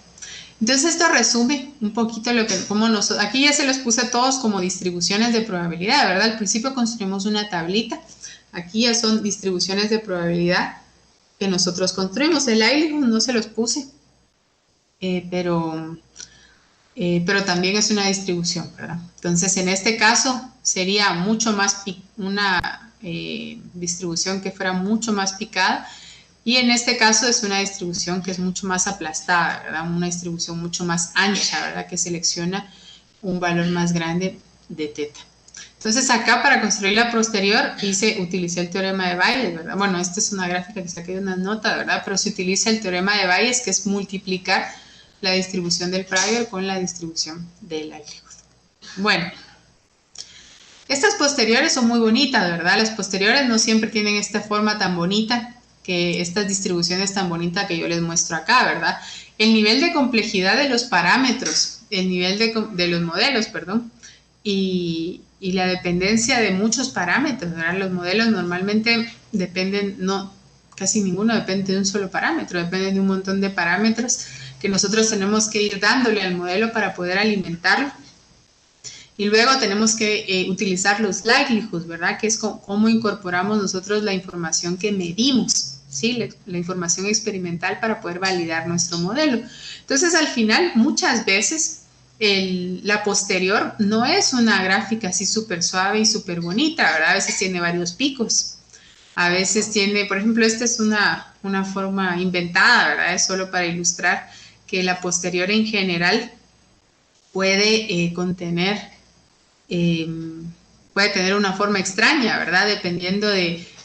entonces esto resume un poquito lo que, aquí ya se los puse todos como distribuciones de probabilidad, ¿verdad? Al principio construimos una tablita, aquí ya son distribuciones de probabilidad que nosotros construimos. El likelihood no se los puse, pero también es una distribución, ¿verdad? Entonces, en este caso, sería mucho más una distribución que fuera mucho más picada, y en este caso es una distribución que es mucho más aplastada, ¿verdad? Una distribución mucho más ancha, ¿verdad?, que selecciona un valor más grande de teta. Entonces acá, para construir la posterior, utilicé el teorema de Bayes, ¿verdad? Bueno, esta es una gráfica que saqué de una nota, ¿verdad? Pero se utiliza el teorema de Bayes, que es multiplicar la distribución del prior con la distribución del likelihood. Bueno, estas posteriores son muy bonitas, ¿verdad? Las posteriores no siempre tienen esta forma tan bonita, que estas distribuciones tan bonitas que yo les muestro acá, ¿verdad? El nivel de complejidad de los parámetros, el nivel de los modelos, perdón, y la dependencia de muchos parámetros, ¿verdad? Los modelos normalmente dependen, casi ninguno depende de un solo parámetro, depende de un montón de parámetros que nosotros tenemos que ir dándole al modelo para poder alimentarlo. Y luego tenemos que utilizar los likelihoods, ¿verdad? Que es cómo incorporamos nosotros la información que medimos, ¿sí? La información experimental para poder validar nuestro modelo. Entonces, al final, muchas veces, la posterior no es una gráfica así súper suave y súper bonita, ¿verdad? A veces tiene varios picos. A veces tiene, por ejemplo, esta es una forma inventada, ¿verdad? Es solo para ilustrar que la posterior en general puede tener una forma extraña, ¿verdad? Dependiendo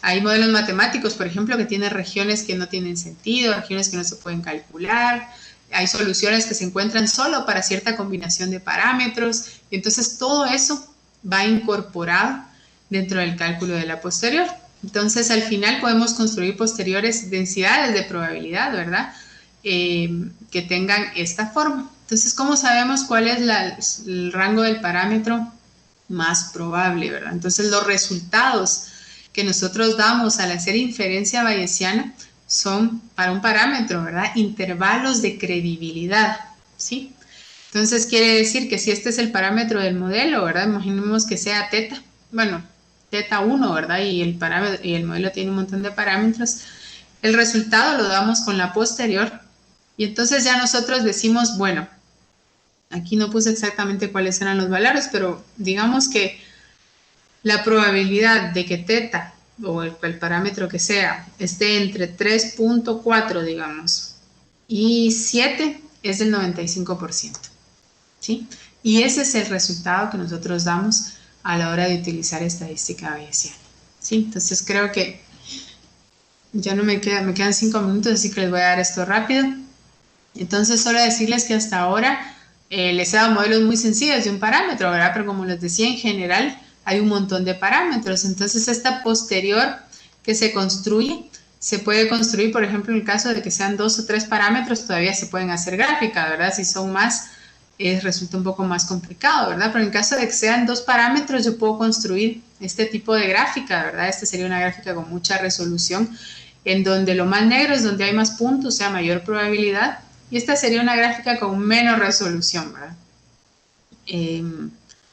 hay modelos matemáticos, por ejemplo, que tienen regiones que no tienen sentido, regiones que no se pueden calcular, hay soluciones que se encuentran solo para cierta combinación de parámetros, y entonces todo eso va incorporado dentro del cálculo de la posterior. Entonces, al final podemos construir posteriores densidades de probabilidad, ¿verdad? Que tengan esta forma. Entonces, ¿cómo sabemos cuál es el rango del parámetro más probable, ¿verdad? Entonces, los resultados que nosotros damos al hacer inferencia bayesiana son para un parámetro, ¿verdad? Intervalos de credibilidad, ¿sí? Entonces, quiere decir que si este es el parámetro del modelo, ¿verdad? Imaginemos que sea teta, bueno, teta 1, ¿verdad? Y el modelo tiene un montón de parámetros. El resultado lo damos con la posterior, y entonces ya nosotros decimos, bueno, aquí no puse exactamente cuáles eran los valores, pero digamos que la probabilidad de que teta, o el parámetro que sea, esté entre 3.4, digamos, y 7 es del 95%, ¿sí? Y ese es el resultado que nosotros damos a la hora de utilizar estadística bayesiana, ¿sí? Entonces creo que ya no me quedan 5 minutos, así que les voy a dar esto rápido. Entonces, solo decirles que hasta ahora les he dado modelos muy sencillos de un parámetro, ¿verdad? Pero como les decía, en general hay un montón de parámetros. Entonces, esta posterior que se construye, se puede construir, por ejemplo, en el caso de que sean 2 o 3 parámetros, todavía se pueden hacer gráficas, ¿verdad? Si son más, resulta un poco más complicado, ¿verdad? Pero en caso de que sean 2 parámetros, yo puedo construir este tipo de gráfica, ¿verdad? Esta sería una gráfica con mucha resolución, en donde lo más negro es donde hay más puntos, o sea, mayor probabilidad, y esta sería una gráfica con menos resolución, ¿verdad?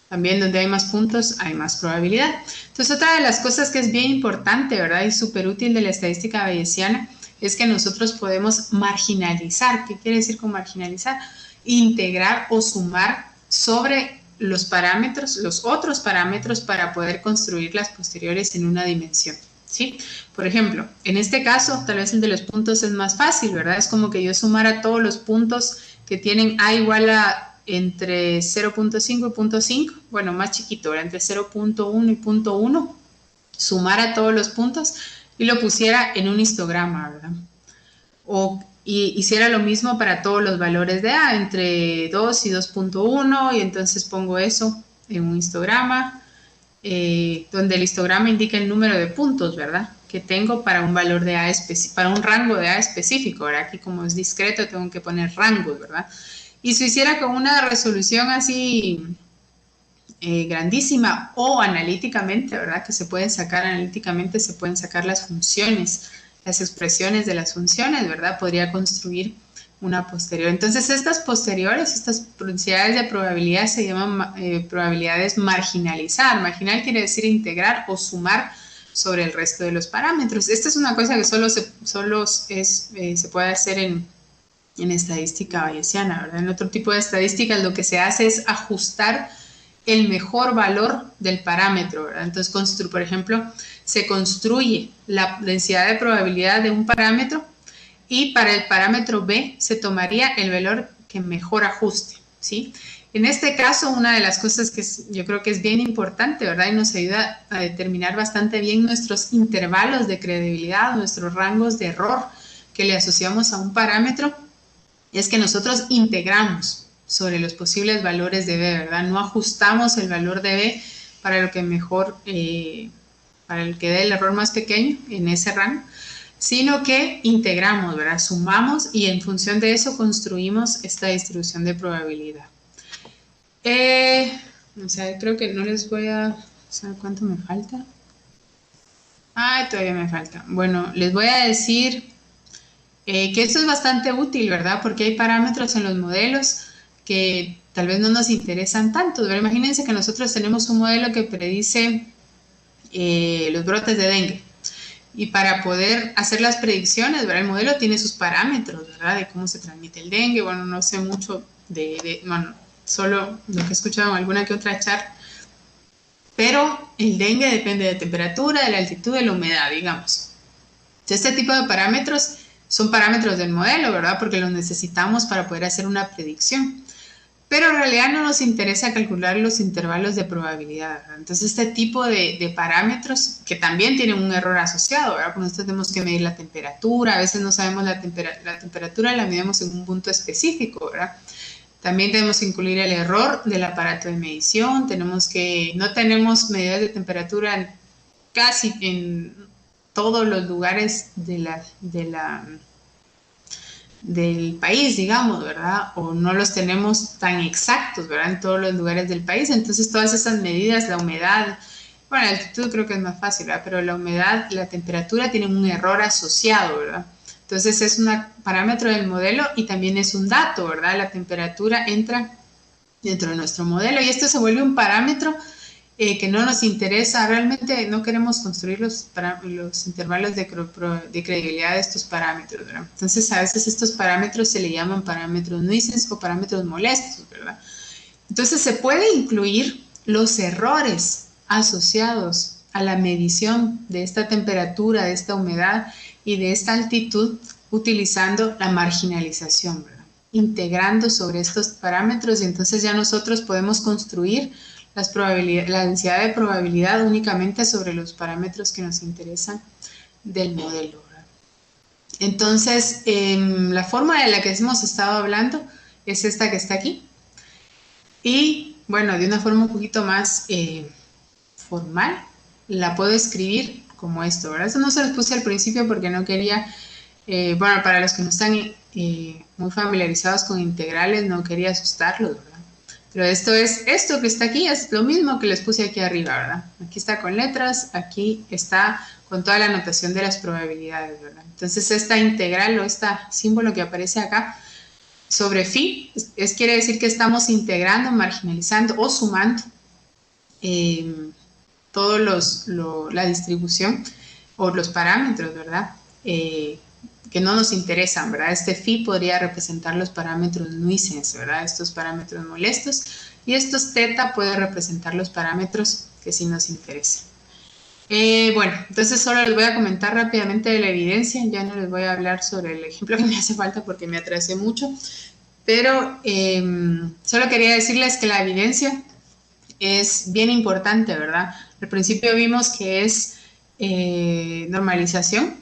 También donde hay más puntos hay más probabilidad. Entonces, otra de las cosas que es bien importante, ¿verdad? Y súper útil de la estadística bayesiana es que nosotros podemos marginalizar. ¿Qué quiere decir con marginalizar? Integrar o sumar sobre los parámetros, los otros parámetros, para poder construir las posteriores en una dimensión, ¿sí? Por ejemplo, en este caso, tal vez el de los puntos es más fácil, ¿verdad? Es como que yo sumara todos los puntos que tienen A igual a entre 0.5 y 0.5, bueno, más chiquito, ¿verdad? Entre 0.1 y 0.1, sumara todos los puntos y lo pusiera en un histograma, ¿verdad? Y hiciera lo mismo para todos los valores de A, entre 2 y 2.1, y entonces pongo eso en un histograma, donde el histograma indica el número de puntos, ¿verdad?, que tengo para un valor de A para un rango de A específico, ¿verdad? Aquí como es discreto tengo que poner rangos, ¿verdad? Y si hiciera con una resolución así grandísima o analíticamente, ¿verdad?, que se pueden sacar analíticamente, se pueden sacar las funciones, las expresiones de las funciones, ¿verdad? Podría construir una posterior. Entonces, estas posteriores, estas densidades de probabilidad se llaman probabilidades marginalizar. Marginal quiere decir integrar o sumar sobre el resto de los parámetros. Esta es una cosa que solo se puede hacer en estadística bayesiana, ¿verdad? En otro tipo de estadísticas lo que se hace es ajustar el mejor valor del parámetro, ¿verdad? Entonces, por ejemplo, se construye la densidad de probabilidad de un parámetro y para el parámetro B se tomaría el valor que mejor ajuste, ¿sí? En este caso, una de las cosas que yo creo que es bien importante, ¿verdad?, y nos ayuda a determinar bastante bien nuestros intervalos de credibilidad, nuestros rangos de error que le asociamos a un parámetro, es que nosotros integramos sobre los posibles valores de B, ¿verdad? No ajustamos el valor de B para lo que mejor, para el que dé el error más pequeño en ese rango, sino que integramos, ¿verdad? Sumamos y en función de eso construimos esta distribución de probabilidad. O sea, creo que no les voy a... ¿Saben cuánto me falta? Todavía me falta. Bueno, les voy a decir que esto es bastante útil, ¿verdad? Porque hay parámetros en los modelos que tal vez no nos interesan tanto. Pero imagínense que nosotros tenemos un modelo que predice los brotes de dengue. Y para poder hacer las predicciones, ¿verdad?, el modelo tiene sus parámetros, ¿verdad?, de cómo se transmite el dengue. Bueno, no sé mucho bueno, solo lo que he escuchado en alguna que otra charla. Pero el dengue depende de la temperatura, de la altitud, de la humedad, digamos. Entonces, este tipo de parámetros son parámetros del modelo, ¿verdad?, porque los necesitamos para poder hacer una predicción. Pero en realidad no nos interesa calcular los intervalos de probabilidad, ¿verdad? Entonces, este tipo de parámetros, que también tienen un error asociado, ¿verdad? Porque nosotros tenemos que medir la temperatura, a veces no sabemos la temperatura, la medimos en un punto específico, ¿verdad? También tenemos que incluir el error del aparato de medición, no tenemos medidas de temperatura casi en todos los lugares del país, digamos, ¿verdad? O no los tenemos tan exactos, ¿verdad?, en todos los lugares del país. Entonces, todas esas medidas, la humedad, bueno, la altitud creo que es más fácil, ¿verdad?, pero la humedad, la temperatura tienen un error asociado, ¿verdad? Entonces, es un parámetro del modelo y también es un dato, ¿verdad? La temperatura entra dentro de nuestro modelo y esto se vuelve un parámetro que no nos interesa. Realmente no queremos construir los intervalos de credibilidad de estos parámetros, ¿verdad? Entonces, a veces estos parámetros se le llaman parámetros nuisance o parámetros molestos, ¿verdad? Entonces, se puede incluir los errores asociados a la medición de esta temperatura, de esta humedad y de esta altitud utilizando la marginalización, ¿verdad?, integrando sobre estos parámetros, y entonces ya nosotros podemos construir la densidad de probabilidad únicamente sobre los parámetros que nos interesan del modelo, ¿verdad? Entonces, la forma de la que hemos estado hablando es esta que está aquí. Y, bueno, de una forma un poquito más formal, la puedo escribir como esto, ¿verdad? Eso no se los puse al principio porque no quería, bueno, para los que no están muy familiarizados con integrales, no quería asustarlos, ¿verdad? Pero esto que está aquí es lo mismo que les puse aquí arriba, ¿verdad? Aquí está con letras, aquí está con toda la notación de las probabilidades, ¿verdad? Entonces, esta integral o este símbolo que aparece acá sobre phi quiere decir que estamos integrando, marginalizando o sumando la distribución o los parámetros, ¿verdad?, que no nos interesan, ¿verdad? Este phi podría representar los parámetros nuisance, ¿verdad?, estos parámetros molestos, y estos θ puede representar los parámetros que sí nos interesan. Bueno, entonces solo les voy a comentar rápidamente de la evidencia, ya no les voy a hablar sobre el ejemplo que me hace falta porque me atrasé mucho, pero solo quería decirles que la evidencia es bien importante, ¿verdad? Al principio vimos que es normalización,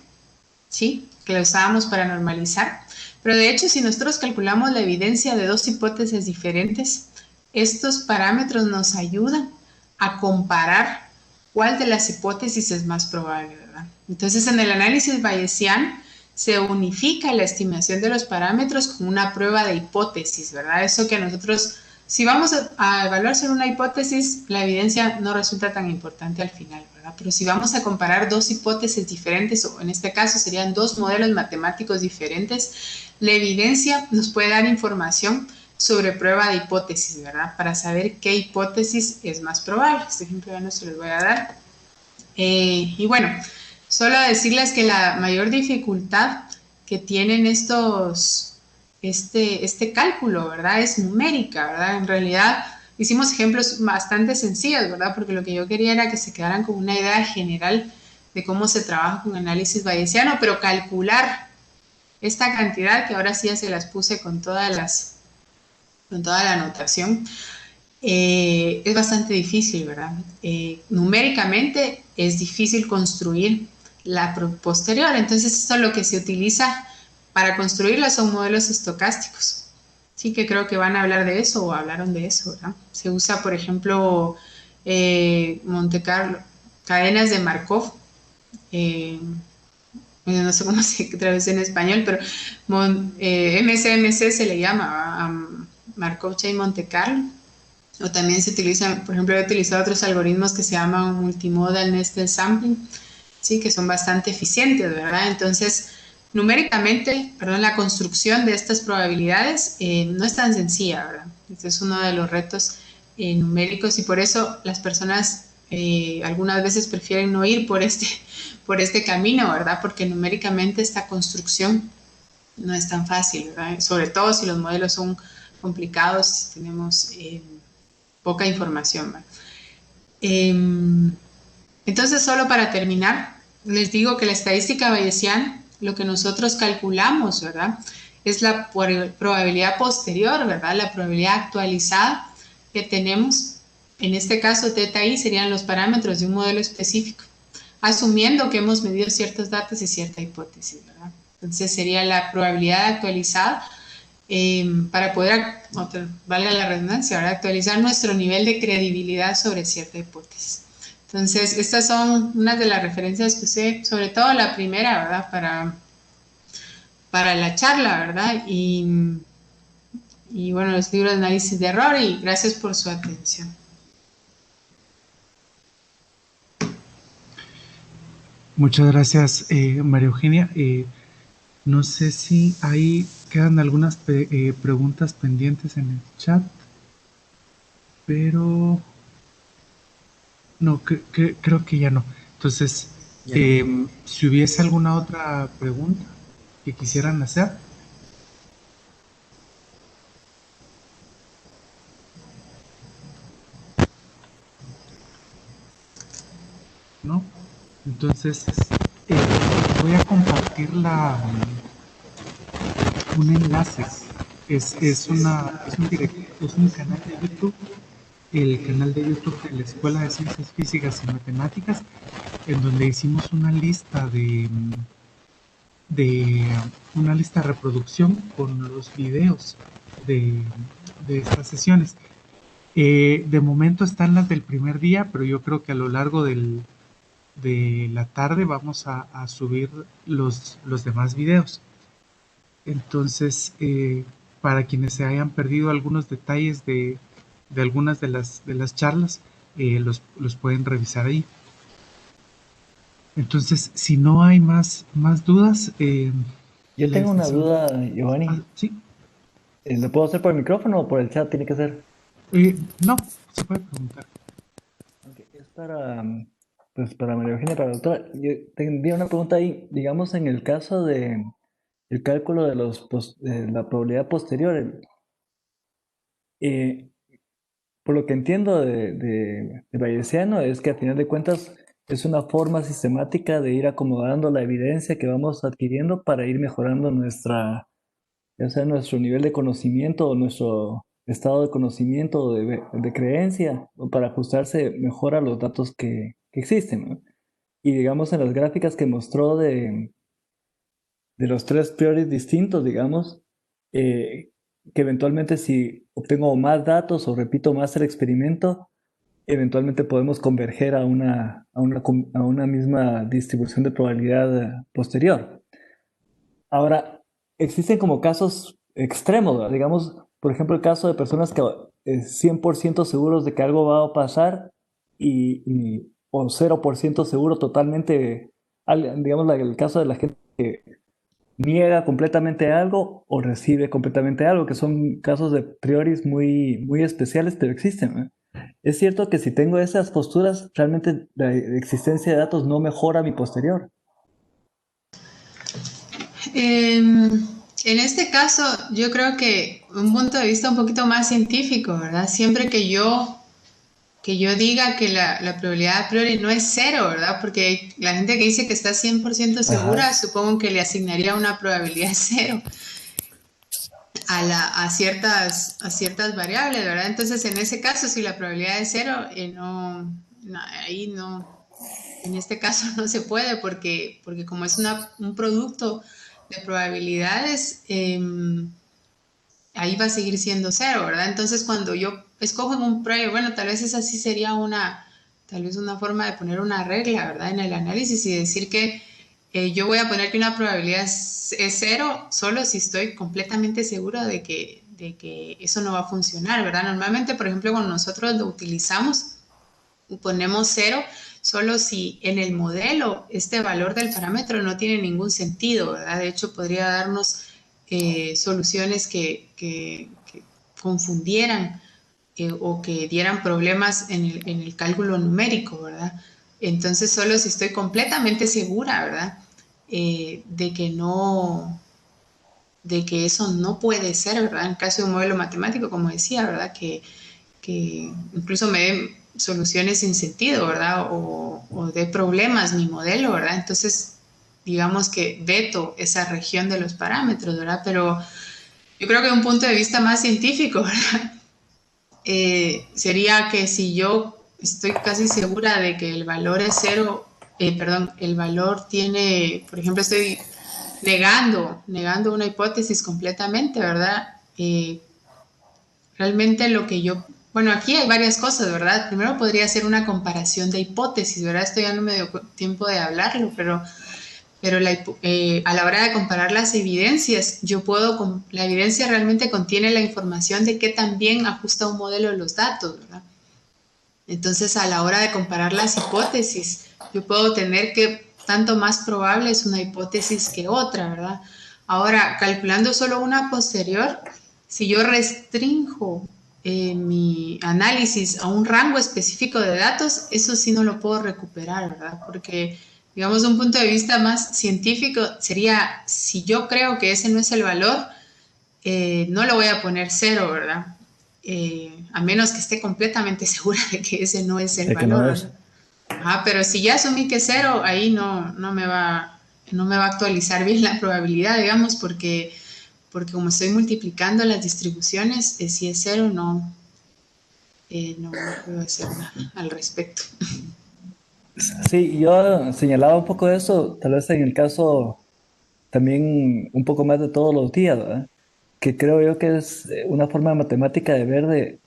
¿sí? Que lo usábamos para normalizar, pero de hecho si nosotros calculamos la evidencia de dos hipótesis diferentes, estos parámetros nos ayudan a comparar cuál de las hipótesis es más probable, ¿verdad? Entonces en el análisis bayesiano se unifica la estimación de los parámetros con una prueba de hipótesis, ¿verdad? Eso que nosotros, si vamos a evaluar sobre una hipótesis, la evidencia no resulta tan importante al final, ¿verdad? Pero si vamos a comparar dos hipótesis diferentes, o en este caso serían dos modelos matemáticos diferentes, la evidencia nos puede dar información sobre prueba de hipótesis, ¿verdad? Para saber qué hipótesis es más probable. Este ejemplo ya no se los voy a dar. Y bueno, solo decirles que la mayor dificultad que tienen este cálculo, ¿verdad? Es numérica, ¿verdad? En realidad hicimos ejemplos bastante sencillos, ¿verdad? Porque lo que yo quería era que se quedaran con una idea general de cómo se trabaja con análisis bayesiano, pero calcular esta cantidad, que ahora sí ya se las puse con toda la anotación, es bastante difícil, ¿verdad? Numéricamente es difícil construir la posterior, entonces esto es lo que se utiliza para construirla, son modelos estocásticos. Sí, que creo que van a hablar de eso o hablaron de eso, ¿verdad? Se usa, por ejemplo, Monte Carlo, cadenas de Markov, no sé cómo se traduce en español, pero MCMC se le llama a Markov Chain Monte Carlo. O también se utiliza, por ejemplo, he utilizado otros algoritmos que se llaman multimodal nested sampling, sí, que son bastante eficientes, ¿verdad? Entonces, numéricamente, perdón, la construcción de estas probabilidades no es tan sencilla, ¿verdad? Este es uno de los retos numéricos y por eso las personas algunas veces prefieren no ir por este camino, ¿verdad? Porque numéricamente esta construcción no es tan fácil, ¿verdad? Sobre todo si los modelos son complicados, si tenemos poca información, ¿verdad? Entonces, solo para terminar, les digo que la estadística bayesiana, lo que nosotros calculamos, ¿verdad? Es la probabilidad posterior, ¿verdad? La probabilidad actualizada que tenemos. En este caso, θ y serían los parámetros de un modelo específico, asumiendo que hemos medido ciertos datos y cierta hipótesis, ¿verdad? Entonces, sería la probabilidad actualizada para poder, valga la redundancia, ¿verdad? Actualizar nuestro nivel de credibilidad sobre cierta hipótesis. Entonces, estas son unas de las referencias que usé, sobre todo la primera, ¿verdad? Para la charla, ¿verdad? Y bueno, los libros de análisis de error y gracias por su atención. Muchas gracias, María Eugenia. No sé si ahí quedan algunas preguntas pendientes en el chat, pero no, creo que ya no. Entonces, si hubiese alguna otra pregunta que quisieran hacer. ¿No? Entonces, voy a compartir un enlace. Es un canal de YouTube, el canal de YouTube de la Escuela de Ciencias Físicas y Matemáticas, en donde hicimos una lista de una lista de reproducción con los videos de estas sesiones. De momento están las del primer día, pero yo creo que a lo largo de la tarde vamos a subir los demás videos. Entonces, para quienes se hayan perdido algunos detalles de algunas de las charlas, los pueden revisar ahí. Entonces, si no hay más dudas... Yo tengo una duda, Giovanni. Sí. ¿Lo puedo hacer por el micrófono o por el chat? ¿Tiene que ser? No, se puede preguntar. Okay. Es para María Eugenia, para la doctora. Yo tendría una pregunta ahí. Digamos, en el caso de el cálculo de la probabilidad posterior, por lo que entiendo de bayesiano, es que a final de cuentas es una forma sistemática de ir acomodando la evidencia que vamos adquiriendo para ir mejorando nuestra ya sea nuestro nivel de conocimiento o nuestro estado de conocimiento o de creencia, o para ajustarse mejor a los datos que existen, ¿no? Y digamos en las gráficas que mostró de los tres priories distintos, digamos, eh, que eventualmente si obtengo más datos o repito más el experimento, eventualmente podemos converger a una misma distribución de probabilidad posterior. Ahora, existen como casos extremos, ¿verdad? Digamos, por ejemplo, el caso de personas que 100% seguros de que algo va a pasar o 0% seguro totalmente, digamos, el caso de la gente que niega completamente algo o recibe completamente algo, que son casos de prioris muy, muy especiales, pero existen, ¿no? Es cierto que si tengo esas posturas, realmente la existencia de datos no mejora mi posterior. En este caso, yo creo que un punto de vista un poquito más científico, ¿verdad? Siempre que yo diga que la probabilidad a priori no es cero, ¿verdad? Porque la gente que dice que está 100% segura, Ajá. supongo que le asignaría una probabilidad cero a ciertas variables, ¿verdad? Entonces, en ese caso, si la probabilidad es cero, ahí no, en este caso no se puede porque como es un producto de probabilidades, ahí va a seguir siendo cero, ¿verdad? Entonces, cuando yo escojo en un prior, bueno, tal vez esa sí sería tal vez una forma de poner una regla, ¿verdad? En el análisis y decir que yo voy a poner que una probabilidad es cero solo si estoy completamente seguro de que eso no va a funcionar, ¿verdad? Normalmente, por ejemplo, cuando nosotros lo utilizamos, ponemos cero solo si en el modelo este valor del parámetro no tiene ningún sentido, ¿verdad? De hecho, podría darnos soluciones que confundieran o que dieran problemas en el cálculo numérico, ¿verdad? Entonces, solo si estoy completamente segura, ¿verdad? De que no, de que eso no puede ser, ¿verdad? En caso de un modelo matemático, como decía, ¿verdad? Que incluso me den soluciones sin sentido, ¿verdad? O de problemas mi modelo, ¿verdad? Entonces, digamos que veto esa región de los parámetros, ¿verdad? Pero yo creo que de un punto de vista más científico, ¿verdad? Sería que si yo estoy casi segura de que el valor es cero, perdón, el valor tiene, por ejemplo, estoy negando una hipótesis completamente, ¿verdad? Realmente lo que yo, bueno, aquí hay varias cosas, ¿verdad? Primero podría ser una comparación de hipótesis, ¿verdad? Esto ya no me dio tiempo de hablarlo, pero a la hora de comparar las evidencias, la evidencia realmente contiene la información de qué tan bien ajusta un modelo de los datos, ¿verdad? Entonces, a la hora de comparar las hipótesis, yo puedo tener que tanto más probable es una hipótesis que otra, ¿verdad? Ahora, calculando solo una posterior, si yo restringo mi análisis a un rango específico de datos, eso sí no lo puedo recuperar, ¿verdad? Porque, digamos, un punto de vista más científico sería, si yo creo que ese no es el valor, no lo voy a poner cero, ¿verdad? A menos que esté completamente segura de que ese no es el De que no valor, es. ¿verdad? Ajá, pero si ya asumí que es cero, ahí no me va a actualizar bien la probabilidad, digamos, porque como estoy multiplicando las distribuciones, si es cero, no puedo hacer nada al respecto. Sí, yo señalaba un poco eso, tal vez en el caso también un poco más de todos los días, ¿verdad? Que creo yo que es una forma matemática de ver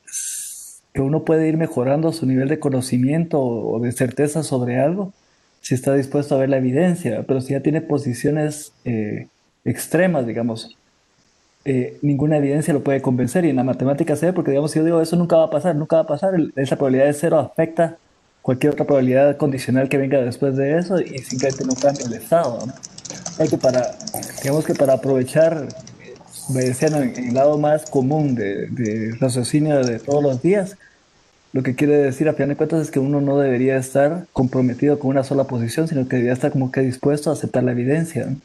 que uno puede ir mejorando su nivel de conocimiento o de certeza sobre algo si está dispuesto a ver la evidencia, ¿verdad? Pero si ya tiene posiciones extremas, digamos, ninguna evidencia lo puede convencer y en la matemática se ve porque digamos si yo digo eso nunca va a pasar, nunca va a pasar, esa probabilidad de cero afecta cualquier otra probabilidad condicional que venga después de eso y simplemente no cambia el estado, ¿no? Hay que digamos que para aprovechar, me decían en el lado más común de raciocinio de todos los días, lo que quiere decir a final de cuentas es que uno no debería estar comprometido con una sola posición, sino que debería estar como que dispuesto a aceptar la evidencia, ¿no?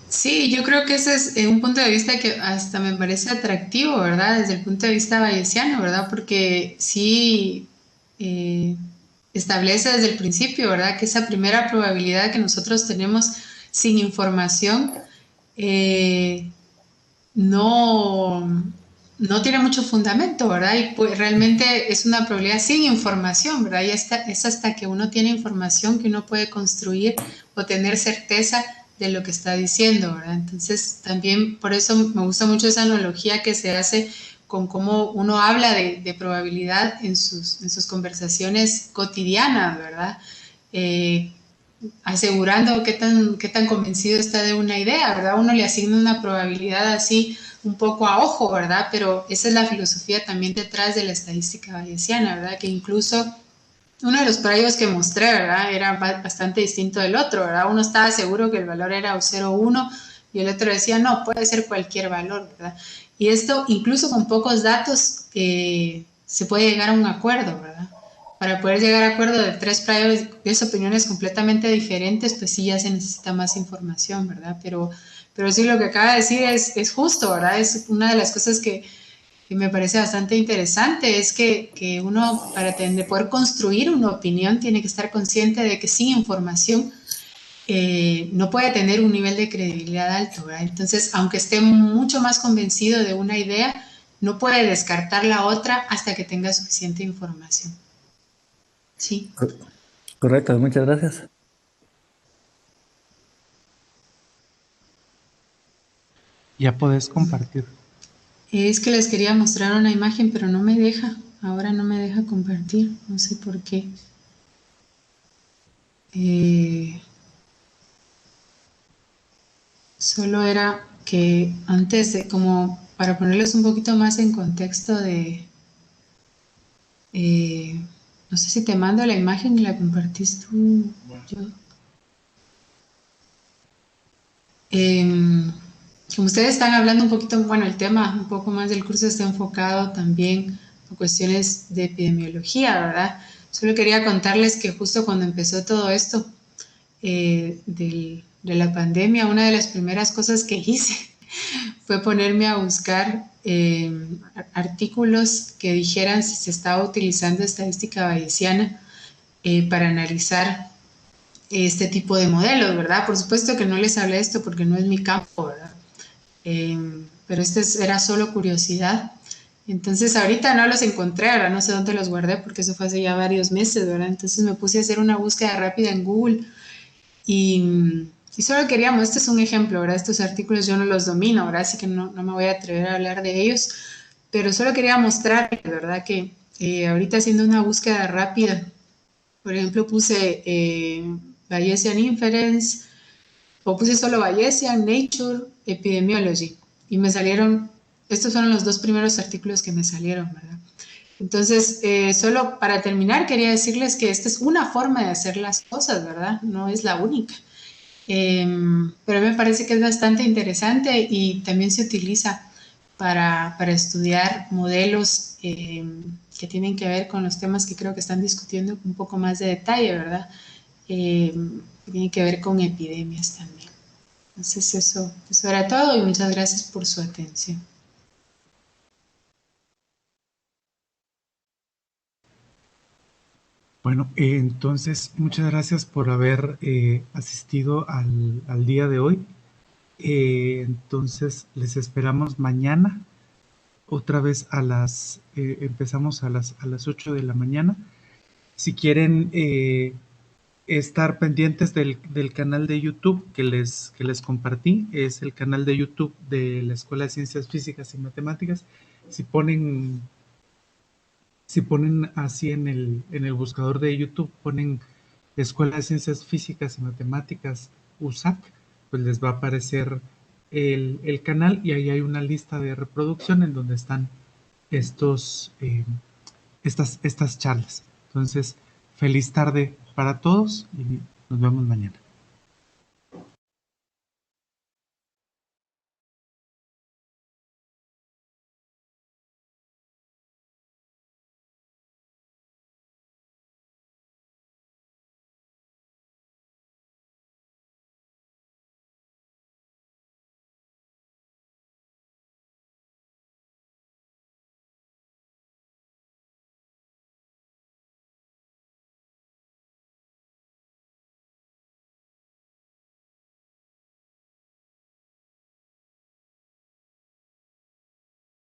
Sí, yo creo que ese es un punto de vista que hasta me parece atractivo, ¿verdad? Desde el punto de vista bayesiano, ¿verdad? Porque sí eh, establece desde el principio, ¿verdad? Que esa primera probabilidad que nosotros tenemos sin información, eh, no, no tiene mucho fundamento, ¿verdad? Y pues realmente es una probabilidad sin información, ¿verdad? Y es hasta que uno tiene información que uno puede construir o tener certeza de lo que está diciendo, ¿verdad? Entonces también por eso me gusta mucho esa analogía que se hace con cómo uno habla de probabilidad en sus conversaciones cotidianas, ¿verdad? Eh, asegurando qué tan convencido está de una idea, ¿verdad? Uno le asigna una probabilidad así un poco a ojo, ¿verdad? Pero esa es la filosofía también detrás de la estadística bayesiana, ¿verdad? Que incluso uno de los pruebas que mostré, ¿verdad? Era bastante distinto del otro, ¿verdad? Uno estaba seguro que el valor era 0 o 1 y el otro decía, no, puede ser cualquier valor, ¿verdad? Y esto, incluso con pocos datos, se puede llegar a un acuerdo, ¿verdad? Para poder llegar a acuerdo de tres opiniones completamente diferentes, pues sí ya se necesita más información, ¿verdad? Pero sí lo que acaba de decir es justo, ¿verdad? Es una de las cosas que me parece bastante interesante, es que uno para poder construir una opinión tiene que estar consciente de que sin información no puede tener un nivel de credibilidad alto, ¿verdad? Entonces, aunque esté mucho más convencido de una idea, no puede descartar la otra hasta que tenga suficiente información. Sí. Correcto, muchas gracias. Ya podés compartir. Es que les quería mostrar una imagen, pero no me deja. Ahora no me deja compartir. No sé por qué. Solo era que antes de, como para ponerles un poquito más en contexto eh, no sé si te mando la imagen y la compartís tú, yo. Eh, Como ustedes están hablando un poquito, bueno, el tema un poco más del curso está enfocado también a cuestiones de epidemiología, ¿verdad? Solo quería contarles que justo cuando empezó todo esto de la pandemia, una de las primeras cosas que hice fue ponerme a buscar artículos que dijeran si se estaba utilizando estadística bayesiana para analizar este tipo de modelos, ¿verdad? Por supuesto que no les hablé de esto porque no es mi campo, ¿verdad? Pero era solo curiosidad. Entonces ahorita no los encontré, ahora no sé dónde los guardé porque eso fue hace ya varios meses, ¿verdad? Entonces me puse a hacer una búsqueda rápida en Google y solo queríamos, este es un ejemplo, ¿verdad? Estos artículos yo no los domino, ¿verdad? Así que no me voy a atrever a hablar de ellos, pero solo quería mostrar, ¿verdad? Que ahorita haciendo una búsqueda rápida, por ejemplo, puse Bayesian Inference, o puse solo Bayesian, Nature, Epidemiology, y me salieron, estos fueron los dos primeros artículos que me salieron, ¿verdad? Entonces, solo para terminar, quería decirles que esta es una forma de hacer las cosas, ¿verdad? No es la única. Pero me parece que es bastante interesante y también se utiliza para estudiar modelos que tienen que ver con los temas que creo que están discutiendo con un poco más de detalle, ¿verdad? Que tienen que ver con epidemias también. Entonces eso era todo y muchas gracias por su atención. Bueno, entonces muchas gracias por haber asistido al día de hoy. Entonces les esperamos mañana, otra vez empezamos a las 8 de la mañana. Si quieren estar pendientes del canal de YouTube que les compartí, es el canal de YouTube de la Escuela de Ciencias Físicas y Matemáticas. Si ponen así en el buscador de YouTube, ponen Escuela de Ciencias Físicas y Matemáticas USAC, pues les va a aparecer el canal y ahí hay una lista de reproducción en donde están estas charlas. Entonces, feliz tarde para todos y nos vemos mañana.